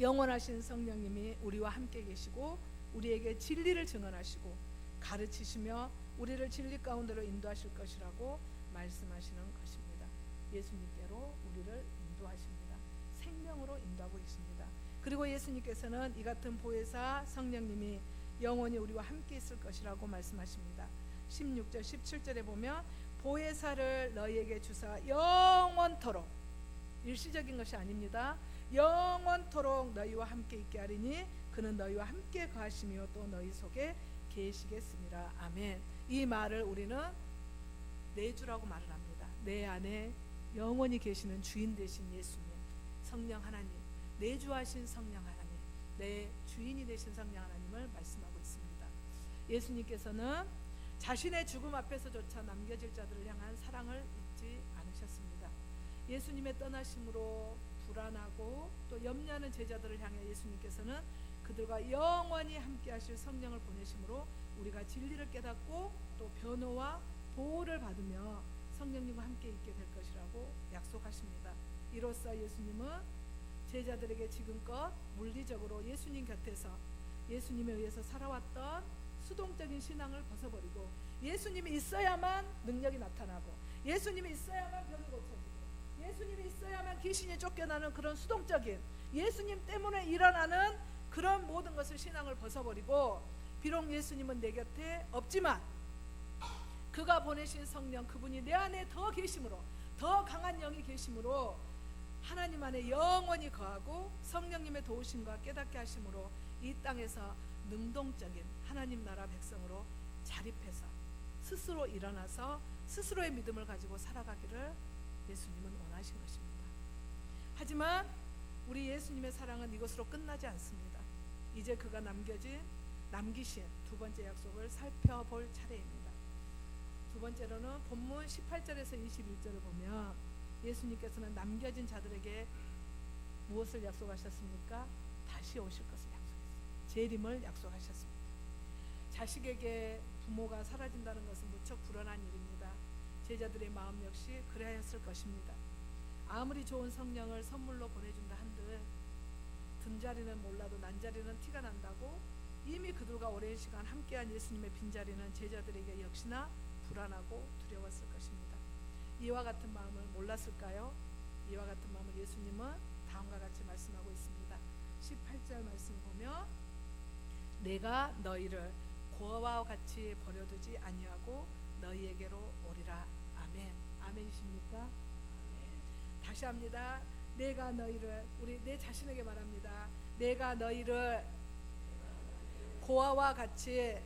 영원하신 성령님이 우리와 함께 계시고 우리에게 진리를 증언하시고 가르치시며 우리를 진리 가운데로 인도하실 것이라고 말씀하시는 것입니다. 예수님께로 우리를 인도하십니다. 생명으로 인도하고 계십니다. 그리고 예수님께서는 이 같은 보혜사 성령님이 영원히 우리와 함께 있을 것이라고 말씀하십니다. 16절 17절에 보면 보혜사를 너희에게 주사 영원토록, 일시적인 것이 아닙니다. 영원토록 너희와 함께 있게 하리니 그는 너희와 함께 거하시며 또 너희 속에 계시겠습니다. 아멘. 이 말을 우리는 내 주라고 말을 합니다. 내 안에 영원히 계시는 주인 되신 예수님, 성령 하나님, 내 주하신 성령 하나님, 내 주인이 되신 성령 하나님을 말씀하고 있습니다. 예수님께서는 자신의 죽음 앞에서조차 남겨질 자들을 향한 사랑을 잊지 않으셨습니다. 예수님의 떠나심으로 불안하고 또 염려하는 제자들을 향해 예수님께서는 그들과 영원히 함께 하실 성령을 보내심으로 우리가 진리를 깨닫고 또 변호와 보호를 받으며 성령님과 함께 있게 될 것이라고 약속하십니다. 이로써 예수님은 제자들에게 지금껏 물리적으로 예수님 곁에서 예수님에 의해서 살아왔던 수동적인 신앙을 벗어버리고, 예수님이 있어야만 능력이 나타나고, 예수님이 있어야만 병이 고쳐지고, 예수님이 있어야만 귀신이 쫓겨나는 그런 수동적인, 예수님 때문에 일어나는 그런 모든 것을, 신앙을 벗어버리고, 비록 예수님은 내 곁에 없지만 그가 보내신 성령, 그분이 내 안에 더 계심으로, 더 강한 영이 계심으로 하나님 안에 영원히 거하고 성령님의 도우심과 깨닫게 하심으로 이 땅에서 능동적인 하나님 나라 백성으로 자립해서 스스로 일어나서 스스로의 믿음을 가지고 살아가기를 예수님은 원하신 것입니다. 하지만 우리 예수님의 사랑은 이것으로 끝나지 않습니다. 이제 그가 남기신 두 번째 약속을 살펴볼 차례입니다. 두 번째로는 본문 18절에서 21절을 보면 예수님께서는 남겨진 자들에게 무엇을 약속하셨습니까? 다시 오실 것을 약속했어요. 재림을 약속하셨습니다. 자식에게 부모가 사라진다는 것은 무척 불안한 일입니다. 제자들의 마음 역시 그래야했을 것입니다. 아무리 좋은 성령을 선물로 보내준다 한들 든자리는 몰라도 난자리는 티가 난다고 이미 그들과 오랜 시간 함께한 예수님의 빈자리는 제자들에게 역시나 불안하고 두려웠을 것입니다. 이와 같은 마음을 몰랐을까요? 이와 같은 마음을 예수님은 다음과 같이 말씀하고 있습니다. 18절 말씀을 보면 내가 너희를 고아와 같이 버려두지 아니하고 너희에게로 오리라. 아멘. 아멘이십니까? 다시 합니다. 내가 너희를, 우리 내 자신에게 말합니다. 내가 너희를 고아와 같이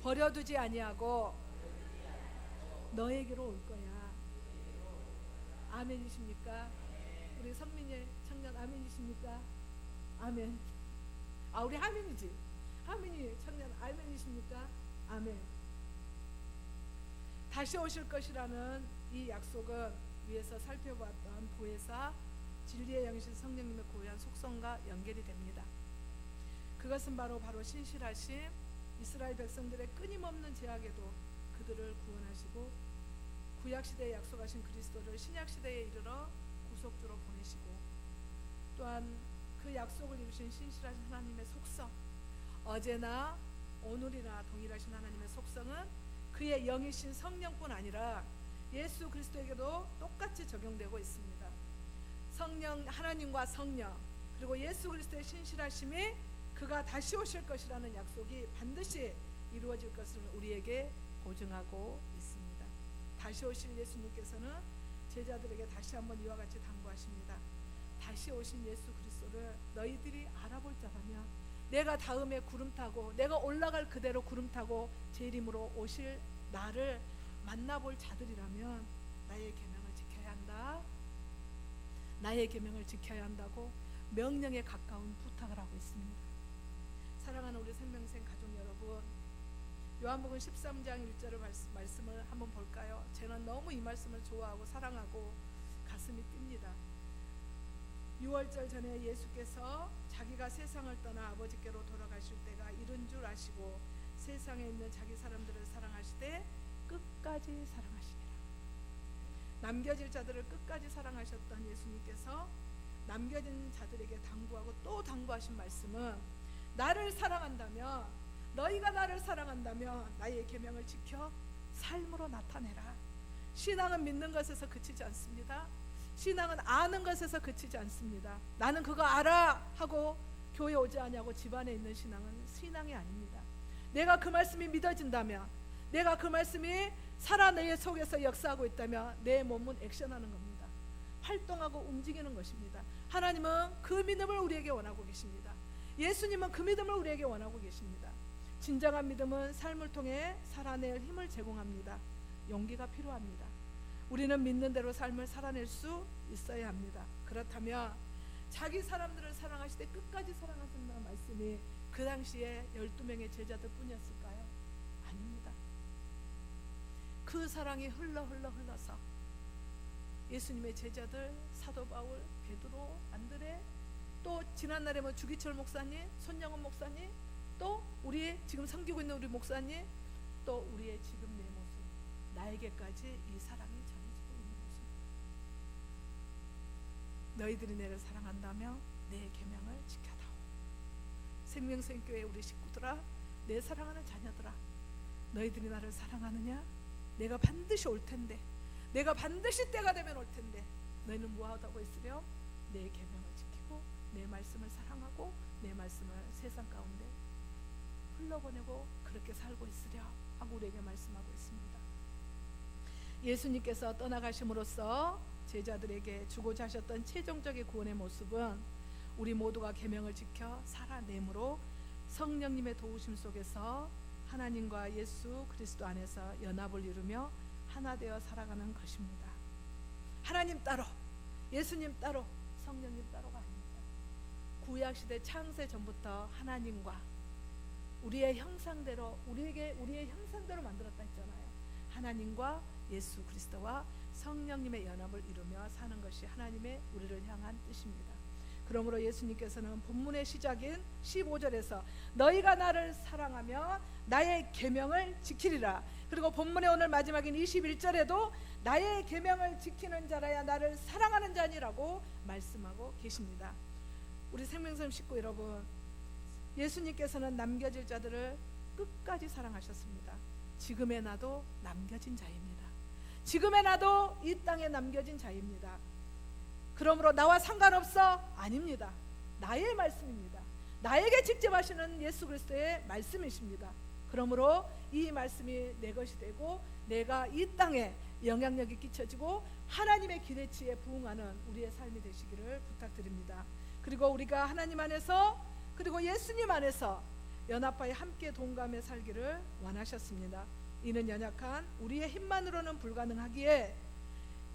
버려두지 아니하고 너에게로 올 거야. 아멘이십니까? 우리 성민이 청년 아멘이십니까? 아멘. 아, 우리 하민이지. 하민이 청년 아멘이십니까? 아멘. 다시 오실 것이라는 이 약속은 위에서 살펴봤던 보혜사 진리의 영이신 성령님의 고유한 속성과 연결이 됩니다. 그것은 바로 신실하심, 이스라엘 백성들의 끊임없는 제약에도 그들을 구원하시고 구약시대에 약속하신 그리스도를 신약시대에 이르러 구속주로 보내시고 또한 그 약속을 이루신 신실하신 하나님의 속성, 어제나 오늘이나 동일하신 하나님의 속성은 그의 영이신 성령뿐 아니라 예수 그리스도에게도 똑같이 적용되고 있습니다. 성령, 하나님과 성령, 그리고 예수 그리스도의 신실하심이 그가 다시 오실 것이라는 약속이 반드시 이루어질 것을 우리에게 보증하고 있습니다. 다시 오실 예수님께서는 제자들에게 다시 한번 이와 같이 당부하십니다. 다시 오신 예수 그리스도를 너희들이 알아볼 자라면 내가 다음에 구름 타고 내가 올라갈 그대로 구름 타고 재림으로 오실 나를 만나볼 자들이라면 나의 계명을 지켜야 한다. 나의 계명을 지켜야 한다고 명령에 가까운 부탁을 하고 있습니다. 사랑하는 우리 생명생 가족 여러분, 요한복음 13장 1절의 말씀을 한번 볼까요? 저는 너무 이 말씀을 좋아하고 사랑하고 가슴이 뜁니다. 6월절 전에 예수께서 자기가 세상을 떠나 아버지께로 돌아가실 때가 이른 줄 아시고 세상에 있는 자기 사람들을 사랑하시되 끝까지 사랑하시니라. 남겨질 자들을 끝까지 사랑하셨던 예수님께서 남겨진 자들에게 당부하고 또 당부하신 말씀은 나를 사랑한다면, 너희가 나를 사랑한다면 나의 계명을 지켜 삶으로 나타내라. 신앙은 믿는 것에서 그치지 않습니다. 신앙은 아는 것에서 그치지 않습니다. 나는 그거 알아 하고 교회 오지 않냐고 집안에 있는 신앙은 신앙이 아닙니다. 내가 그 말씀이 믿어진다면, 내가 그 말씀이 살아 내 속에서 역사하고 있다면 내 몸은 액션하는 겁니다. 활동하고 움직이는 것입니다. 하나님은 그 믿음을 우리에게 원하고 계십니다. 예수님은 그 믿음을 우리에게 원하고 계십니다. 진정한 믿음은 삶을 통해 살아낼 힘을 제공합니다. 용기가 필요합니다. 우리는 믿는 대로 삶을 살아낼 수 있어야 합니다. 그렇다면 자기 사람들을 사랑하시되 끝까지 사랑하신다는 말씀이 그 당시에 12명의 제자들 뿐이었을까요? 아닙니다. 그 사랑이 흘러서 예수님의 제자들, 사도 바울, 베드로, 안드레, 또 지난날에 주기철 목사님, 손영은 목사님, 또 우리 지금 섬기고 있는 우리 목사님, 또 우리의 지금 내 모습, 나에게까지 이 사랑이 전해지고 있는 것입니다. 너희들이 나를 사랑한다면 내 계명을 지켜다오. 생명생교회 우리 식구들아, 내 사랑하는 자녀들아, 너희들이 나를 사랑하느냐? 내가 반드시 올 텐데, 내가 반드시 때가 되면 올 텐데 너희는 무엇하고 있으렴? 내 계명을 지키고 내 말씀을 사랑하고 내 말씀을 세상 가운데 흘러보내고 그렇게 살고 있으렴 하고 우리에게 말씀하고 있습니다. 예수님께서 떠나가심으로써 제자들에게 주고자 하셨던 최종적인 구원의 모습은 우리 모두가 계명을 지켜 살아내므로 성령님의 도우심 속에서 하나님과 예수 그리스도 안에서 연합을 이루며 하나 되어 살아가는 것입니다. 하나님 따로, 예수님 따로, 성령님 따로가 아닙니다. 구약시대 창세 전부터 하나님과 우리의 형상대로, 우리의 형상대로 만들었다 했잖아요. 하나님과 예수 그리스도와 성령님의 연합을 이루며 사는 것이 하나님의 우리를 향한 뜻입니다. 그러므로 예수님께서는 본문의 시작인 15절에서 너희가 나를 사랑하며 나의 계명을 지키리라. 그리고 본문의 오늘 마지막인 21절에도 나의 계명을 지키는 자라야 나를 사랑하는 자니라고 말씀하고 계십니다. 우리 생명섬 식구 여러분, 예수님께서는 남겨질 자들을 끝까지 사랑하셨습니다. 지금의 나도 남겨진 자입니다. 지금의 나도 이 땅에 남겨진 자입니다. 그러므로 나와 상관없어? 아닙니다. 나의 말씀입니다. 나에게 직접 하시는 예수 그리스도의 말씀이십니다. 그러므로 이 말씀이 내 것이 되고 내가 이 땅에 영향력이 끼쳐지고 하나님의 기대치에 부응하는 우리의 삶이 되시기를 부탁드립니다. 그리고 우리가 하나님 안에서 그리고 예수님 안에서 연합하여 함께 동감해 살기를 원하셨습니다. 이는 연약한 우리의 힘만으로는 불가능하기에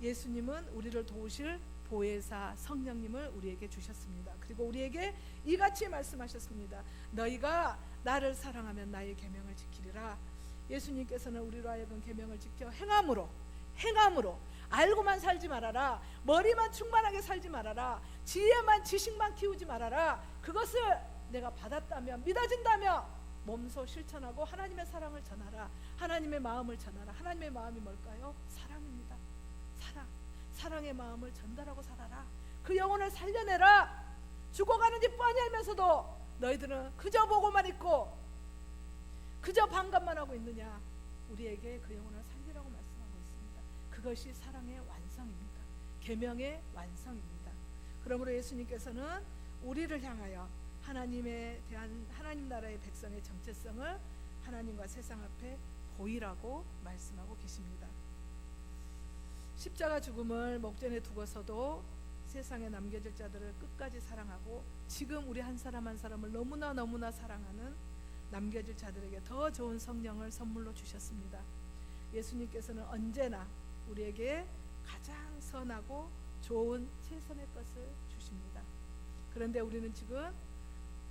예수님은 우리를 도우실 보혜사 성령님을 우리에게 주셨습니다. 그리고 우리에게 이같이 말씀하셨습니다. 너희가 나를 사랑하면 나의 계명을 지키리라. 예수님께서는 우리로 하여금 계명을 지켜 행함으로 알고만 살지 말아라. 머리만 충만하게 살지 말아라. 지혜만 지식만 키우지 말아라. 그것을 내가 받았다며 믿어진다며 몸소 실천하고 하나님의 사랑을 전하라. 하나님의 마음을 전하라. 하나님의 마음이 뭘까요? 사랑입니다. 사랑의 마음을 전달하고 살아라. 그 영혼을 살려내라. 죽어가는지 뻔히 알면서도 너희들은 그저 보고만 있고 그저 반감만 하고 있느냐. 우리에게 그 영혼을 살리라고 말씀하고 있습니다. 그것이 사랑의 완성입니다. 계명의 완성입니다. 그러므로 예수님께서는 우리를 향하여 하나님에 대한 하나님 나라의 백성의 정체성을 하나님과 세상 앞에 보이라고 말씀하고 계십니다. 십자가 죽음을 목전에 두고서도 세상에 남겨질 자들을 끝까지 사랑하고 지금 우리 한 사람 한 사람을 너무나 사랑하는 남겨질 자들에게 더 좋은 성령을 선물로 주셨습니다. 예수님께서는 언제나 우리에게 가장 선하고 좋은 최선의 것을 주십니다. 그런데 우리는 지금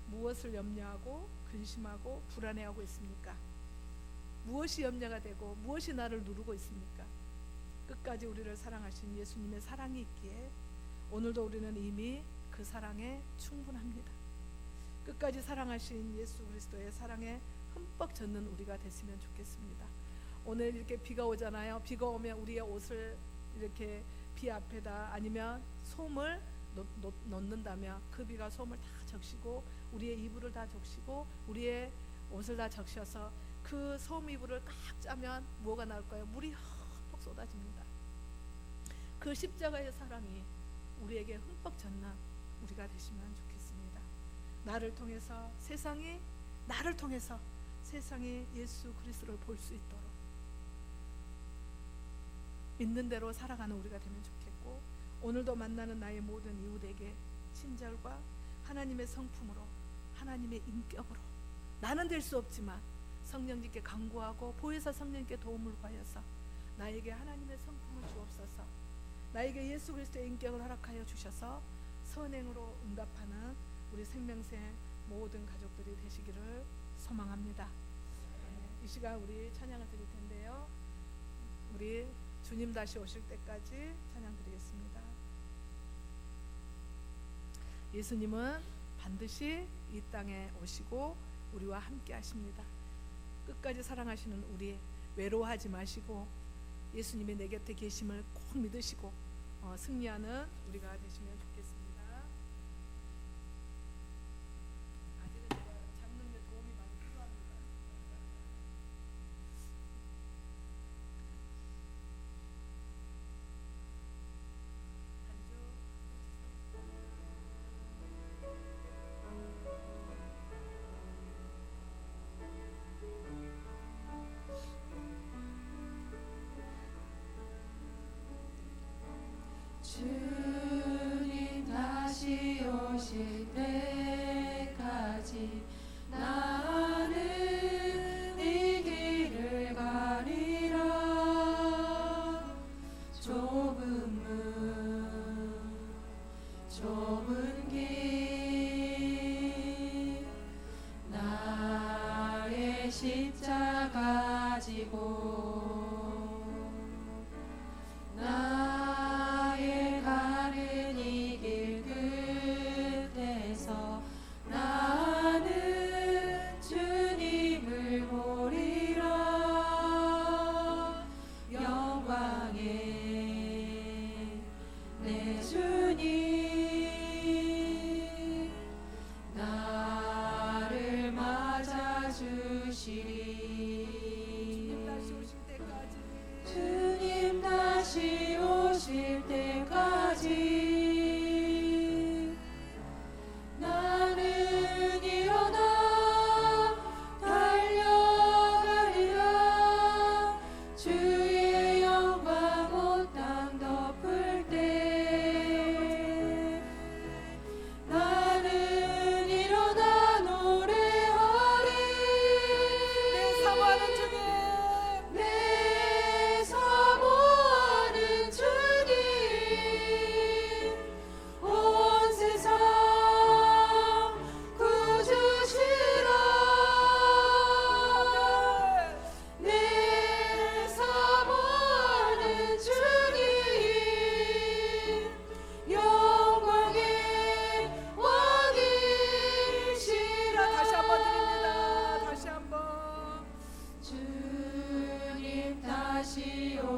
무엇을 염려하고 근심하고 불안해하고 있습니까? 무엇이 염려가 되고 무엇이 나를 누르고 있습니까? 끝까지 우리를 사랑하신 예수님의 사랑이 있기에 오늘도 우리는 이미 그 사랑에 충분합니다. 끝까지 사랑하신 예수 그리스도의 사랑에 흠뻑 젖는 우리가 됐으면 좋겠습니다. 오늘 이렇게 비가 오잖아요. 비가 오면 우리의 옷을 이렇게 비 앞에다 아니면 솜을 놓는다면 그 비가 솜을 다 적시고 우리의 이불을 다 적시고 우리의 옷을 다 적셔서 그 솜 이불을 꽉 짜면 뭐가 나올까요? 물이 흠뻑 쏟아집니다. 그 십자가의 사랑이 우리에게 흠뻑 젖는 우리가 되시면 좋겠습니다. 나를 통해서 세상이 예수 그리스도를 볼 수 있도록 믿는 대로 살아가는 우리가 되면 좋겠고, 오늘도 만나는 나의 모든 이웃에게 친절과 하나님의 성품으로 하나님의 인격으로 나는 될 수 없지만 성령님께 간구하고 보혜사 성령님께 도움을 구하여서 나에게 하나님의 성품을 주옵소서. 나에게 예수 그리스도의 인격을 허락하여 주셔서 선행으로 응답하는 우리 생명생 모든 가족들이 되시기를 소망합니다. 이 시간 우리 찬양을 드릴 텐데요. 우리 주님 다시 오실 때까지 찬양 드리겠습니다. 예수님은 반드시 이 땅에 오시고 우리와 함께 하십니다. 끝까지 사랑하시는 우리, 외로워하지 마시고 예수님이 내 곁에 계심을 꼭 믿으시고 승리하는 우리가 되시면 좋겠습니다. 아직은 제가 잡는 데 도움이 많이 필요합니다. 주님 다시 오실 때까지 나는 이 길을 가리라. 좁은 길 나의 십자가 지고 나의 가는 이 길 끝에서 나는 주님을 보리라. 영광의 내 주님 나를 맞아주시리. 주님 다시 오실 때까지 나는 일어나 달려가리라. 주의 영광 온 땅 덮을 때 나는 일어나 노래하리. 내 사모하는 주님, 내 사모하는 주님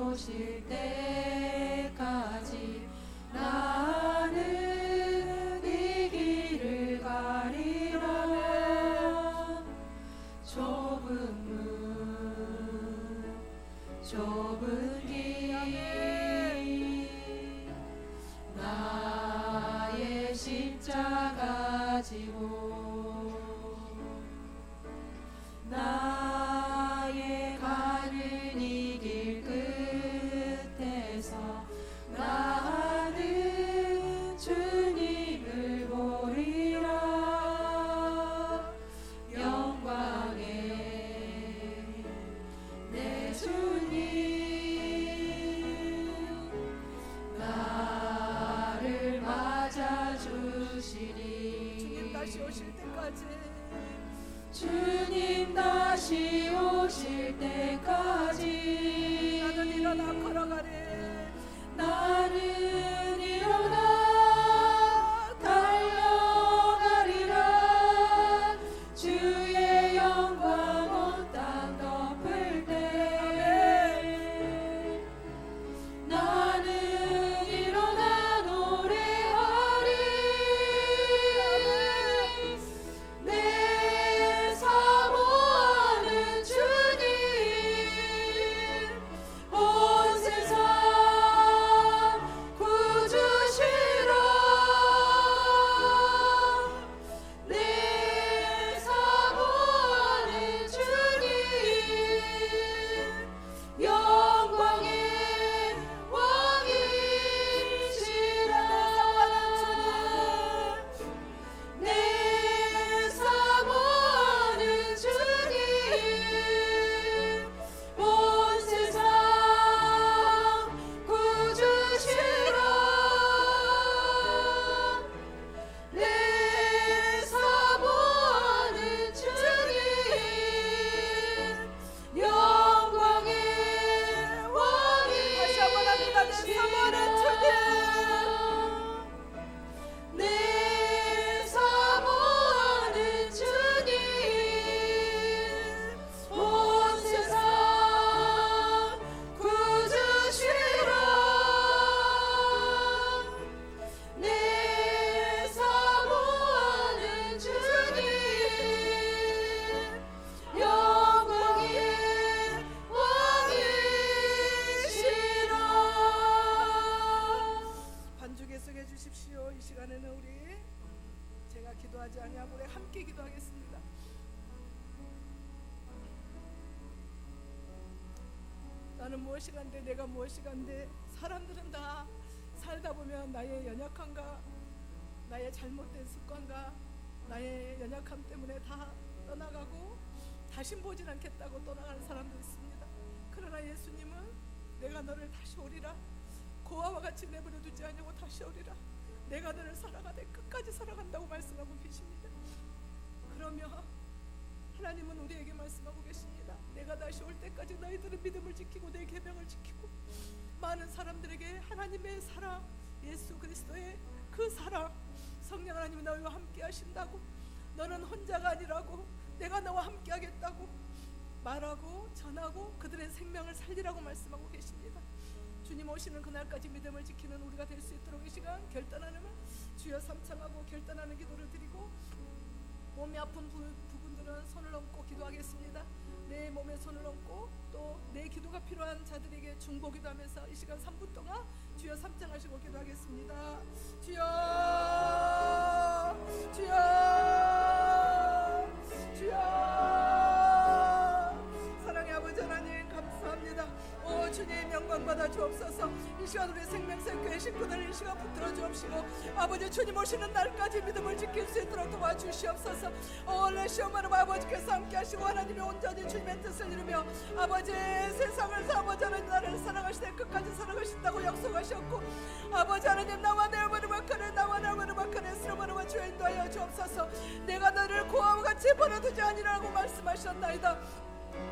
오실 때까지 나는 이 길을 가리라. 좁은 문 좁은 길 나의 십자가 지고 나의 가는 이 길 끝에서 나는 주님을 보리라. 영광의 내 주님 나를 맞아주시리. 주님 다시 오실 때까지 주님 다시 오실 때까지 나는 일어나 걸어가리. 나는 일어나 달려가리라. 주의 영광 온 땅 덮을 때 나는 일어나 노래하리. 내 사모하는 주님 온 세상 구주시라. 내 사모하는 주님 영광의 왕이시라. 내 사모하는 주님 온 세상 구주시라. 내 사모하는 주님 영광의 다시 한번 합니다. 내 사모하는 왕이시라. 내 사모하는 주님 온 세상 구주시라. 내 사모하는 주님 영광의 왕이시라. 반주 계속해 주십시오. 이 시간에는 우리 제가 기도하지 아니하고 우리 함께 기도하겠습니다. 나는 무엇이 간데 내가 무엇이 간데. 사람들은 다 살다 보면 나의 연약함과 나의 잘못된 습관과 나의 연약함 때문에 다 떠나가고 다신 보질 않겠다고 떠나가는 사람도 있습니다. 그러나 예수님은 내가 너를 다시 오리라. 고아와 같이 내버려 두지 아니하고 다시 오리라. 내가 너를 사랑하되 끝까지 사랑한다고 말씀하고 계십니다. 그러며 하나님은 우리에게 말씀하고 계십니다. 내가 다시 올 때까지 너희들은 믿음을 지키고 내 계명을 지키고 많은 사람들에게 하나님의 사랑, 예수 그리스도의 그 사랑, 성령 하나님이 너희와 함께 하신다고, 너는 혼자가 아니라고, 내가 너와 함께 하겠다고 말하고 전하고 그들의 생명을 살리라고 말씀하고 계십니다. 주님 오시는 그날까지 믿음을 지키는 우리가 될 수 있도록 이 시간 결단하는 주여 삼창하고 결단하는 기도를 드리고, 몸이 아픈 부분들은 손을 얹고 기도하겠습니다. 내 몸에 손을 얹고 또 내 기도가 필요한 자들에게 중보기도 하면서 이 시간 3분 동안 주여 삼창하시고 기도하겠습니다. 주여 주여 주여. 사랑의 아버지 하나님 감사합니다. 오 주님 영광 받아 주옵소서. 이 시간 우리 생명샘교회 식구들 이 시간 붙들어 주옵시고 아버지 주님 오시는 날까지 믿음을 지킬 수 있도록 도와주시옵소서. 오 레시오마르 아버지께서 함께 하시고 하나님의 온전히 주님의 뜻을 이루며 아버지 세상을 아버지 하나님 나를 사랑하시되 끝까지 사랑하신다고 약속하셨고 아버지 하나님 나와 내 어머니만큼은 나와 내 어머니만큼은 스러머니와 주여 인도하여 주옵소서. 내가 너를 고아와 같이 버려두지 아니라고 말씀하셨나이다.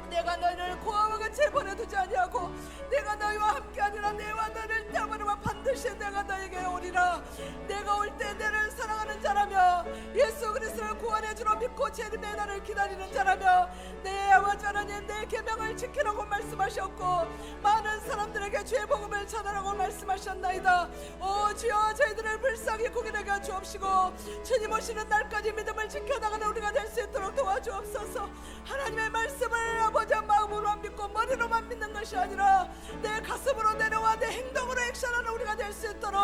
내가 너희를 고아와 같이 버려두지 아니하고 내가 너희와 함께 하리라. 내와 너를 때마다 반드시 다시 내가 너에게 오리라. 내가 올 때 너를 사랑하는 자라며 예수 그리스도를 구원의 주로 믿고 재림의 날을 기다리는 자라며 내 아버지 하나님 내 계명을 지키라고 말씀하셨고 많은 사람들에게 주의 복음을 전하라고 말씀하셨나이다. 오 주여 저희들을 불쌍히 구원하게 주옵시고 주님 오시는 날까지 믿음을 지켜나가는 우리가 될 수 있도록 도와주옵소서. 하나님의 말씀을 아버지 마음으로만 믿고 머리로만 믿는 것이 아니라 내 가슴으로 내려와 내 행동으로 액션하는 우리가 될 수 있도록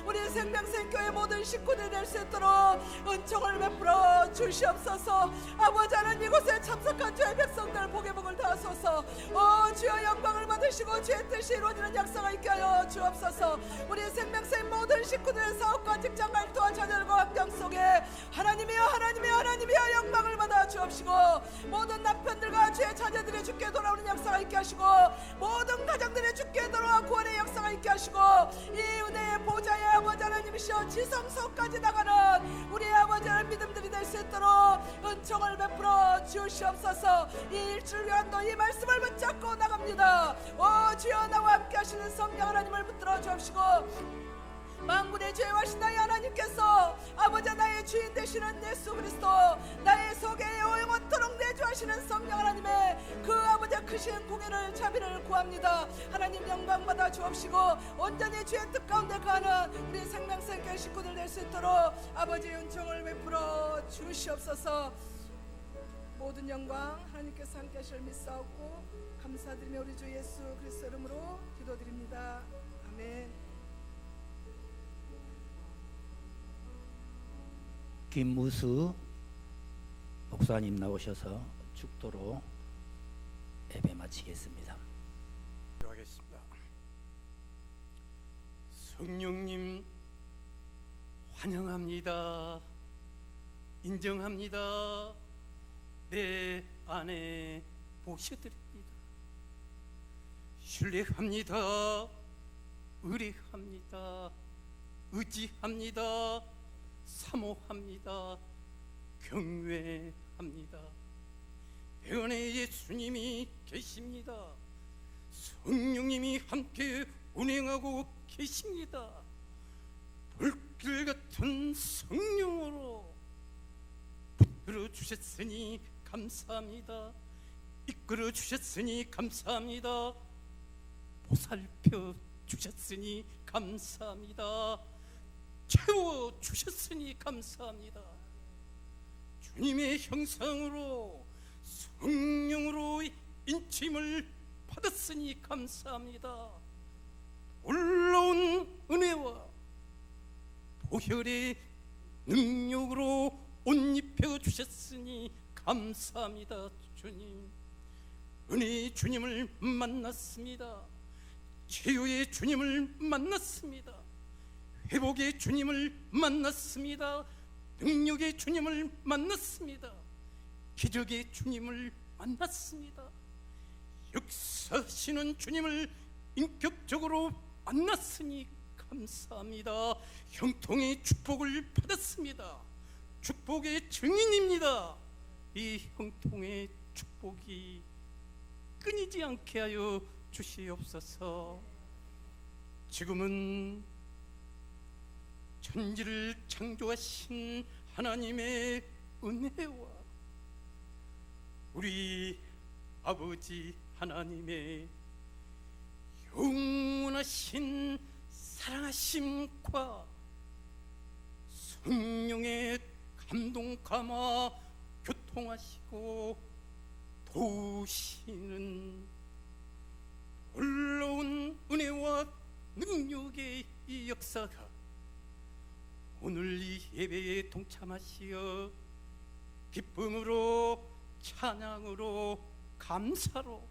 우리 생명생교회 모든 식구들이 될 수 있도록 은총을 베풀어 주시옵소서. 아버지 하나님 이곳에 참석한 주의 백성들 복의 복을 다하소서. 오 주여 영광을 받으시고 주의 뜻이 이루어지는 역사가 있게 하여 주옵소서. 우리 생명생 모든 식구들의 사업과 직장 말투와 자녀들과 환경 속에 하나님이여 하나님이여 하나님이여 영광을 받아 주옵시고 모든 남편들과 주의 자녀들이 주께 돌아오는 역사가 있게 하시고 모든 가정들이 주께 돌아와 구원의 역사가 있게 하시고 이 은혜의 보좌의 아버지 하나님이시여 지성소까지 나가는 우리 아버지 하나님 믿음들이 될 수 있도록 은총을 베풀어 주시옵소서. 이 일주일 위한도 이 말씀을 붙잡고 나갑니다. 오 주여 나와 함께 하시는 성령 하나님을 붙들어 주옵시고 만군의 죄와신 나의 하나님께서 아버지 나의 주인 되시는 예수 그리스도 나의 속에 영원토록 내주하시는 성령 하나님의 그 아버지의 크신 공의를 자비를 구합니다. 하나님 영광 받아 주옵시고 온전히 주의 뜻 가운데 가는 우리 생명생교회 식구들 될 수 있도록 아버지의 은총을 베풀어 주시옵소서. 모든 영광 하나님께서 함께 하실 믿사옵고 감사드리며 우리 주 예수 그리스도 이름으로 기도드립니다. 아멘. 김무수 목사님 나오셔서 축도로 예배 마치겠습니다. 기도하겠습니다. 성령님 환영합니다. 인정합니다. 내 안에 모셔드립니다. 신뢰합니다. 의뢰합니다. 의지합니다. 사모합니다. 경외합니다. 내 안에 예수님이 계십니다. 성령님이 함께 운행하고 계십니다. 불길 같은 성령으로 붙들어 주셨으니 감사합니다. 이끌어 주셨으니 감사합니다. 보살펴 주셨으니 감사합니다. 채워 주셨으니 감사합니다. 주님의 형상으로 성령으로 인침을 받았으니 감사합니다. 놀라운 은혜와 보혈의 능력으로 옷 입혀 주셨으니 감사합니다. 주님, 은혜의 주님을 만났습니다. 치유의 주님을 만났습니다. 회복의 주님을 만났습니다. 능력의 주님을 만났습니다. 기적의 주님을 만났습니다. 역사하시는 주님을 인격적으로 만났으니 감사합니다. 형통의 축복을 받았습니다. 축복의 증인입니다. 이 형통의 축복이 끊이지 않게 하여 주시옵소서. 지금은 천지를 창조하신 하나님의 은혜와 우리 아버지 하나님의 영원하신 사랑하심과 성령의 감동 감화 교통하시고 도우시는 놀라운 은혜와 능력의 이 역사가 오늘 이 예배에 동참하시어 기쁨으로 찬양으로 감사로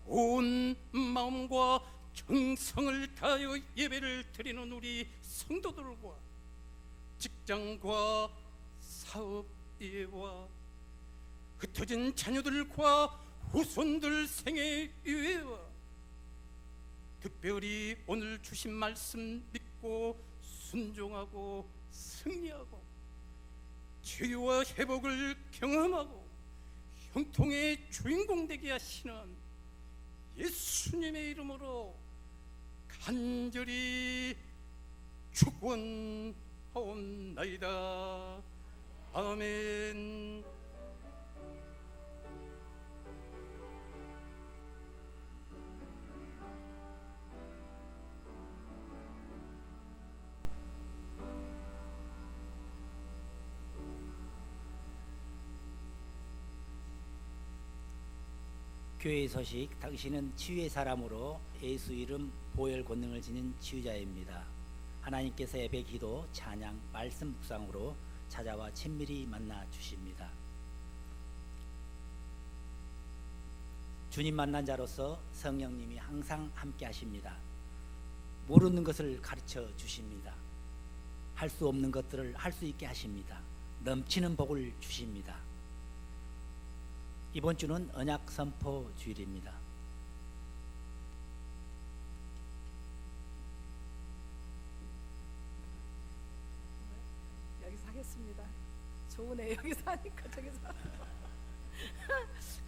온 마음과 정성을 다하여 예배를 드리는 우리 성도들과 직장과 사업예와 흩어진 자녀들과 후손들 생애 유예와 특별히 오늘 주신 말씀 믿고 순종하고 승리하고 치유와 회복을 경험하고 형통의 주인공 되게 하시는 예수님의 이름으로 간절히 축원하옵나이다. 아멘. 교회 소식. 당신은 치유의 사람으로 예수 이름 보혈 권능을 지닌 치유자입니다. 하나님께서 예배, 기도, 찬양, 말씀 묵상으로 찾아와 친밀히 만나 주십니다. 주님 만난 자로서 성령님이 항상 함께 하십니다. 모르는 것을 가르쳐 주십니다. 할 수 없는 것들을 할 수 있게 하십니다. 넘치는 복을 주십니다. 이번 주는 언약 선포 주일입니다. 여기서 하겠습니다. 좋으네. 여기서 하니까 저기서.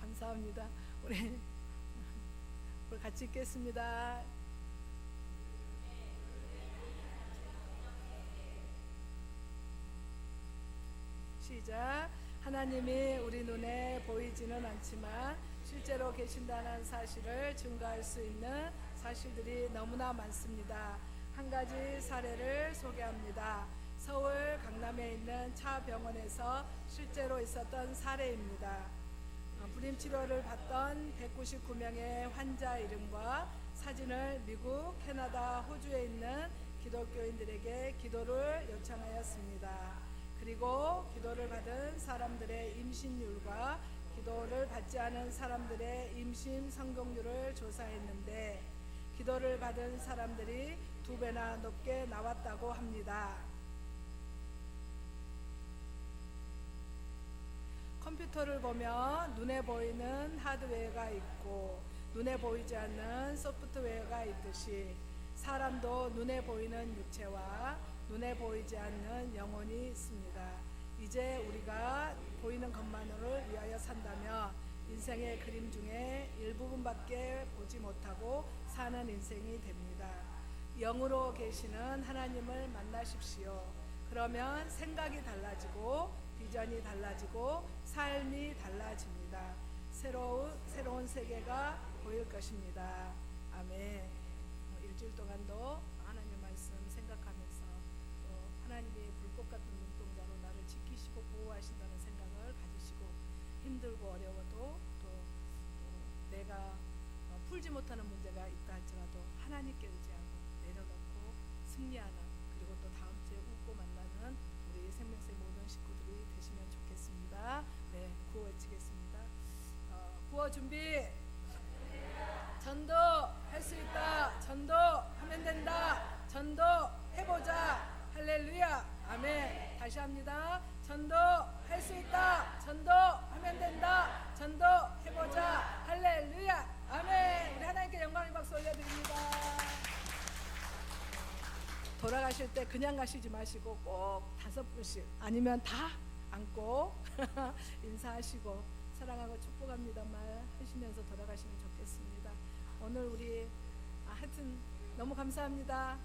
감사합니다. 우리 같이 읽겠습니다. 시작. 하나님이 우리 눈에 보이지는 않지만 실제로 계신다는 사실을 증거할 수 있는 사실들이 너무나 많습니다. 한 가지 사례를 소개합니다. 서울 강남에 있는 차 병원에서 실제로 있었던 사례입니다. 불임 치료를 받던 199명의 환자 이름과 사진을 미국, 캐나다, 호주에 있는 기독교인들에게 기도를 요청하였습니다. 그리고 기도를 받은 사람들의 임신율과 기도를 받지 않은 사람들의 임신 성공률을 조사했는데 기도를 받은 사람들이 2배나 높게 나왔다고 합니다. 컴퓨터를 보면 눈에 보이는 하드웨어가 있고 눈에 보이지 않는 소프트웨어가 있듯이 사람도 눈에 보이는 육체와 눈에 보이지 않는 영혼이 있습니다. 이제 우리가 보이는 것만으로 위하여 산다면 인생의 그림 중에 일부분밖에 보지 못하고 사는 인생이 됩니다. 영으로 계시는 하나님을 만나십시오. 그러면 생각이 달라지고 비전이 달라지고 삶이 달라집니다. 새로운 세계가 보일 것입니다. 아멘. 일주일 동안도 하나님의 말씀 생각하면서 또 하나님이 불꽃 같은 눈동자로 나를 지키시고 보호하신다는 생각을 가지시고 힘들고 어려워도 또 내가 풀지 못하는 문제가 있다 할지라도 하나님께 의지하고 내려놓고 승리하는, 그리고 또 다음 주에 웃고 만나는 우리 생명세 모든 식구들이 되시면 좋겠습니다. 네, 구호 외치겠습니다. 구호 준비. 전도 할 수 있다. 전도 하면 된다. 전도 해보자. 할렐루야. 아멘. 다시 합니다. 전도 할 수 있다. 전도 하면 된다. 전도 해보자. 할렐루야. 아멘. 우리 하나님께 영광의 박수 올려드립니다. 돌아가실 때 그냥 가시지 마시고 꼭 5분씩 아니면 다 안고 인사하시고 사랑하고 축복합니다 말 하시면서 돌아가시면 좋겠습니다. 오늘 우리 하여튼 너무 감사합니다.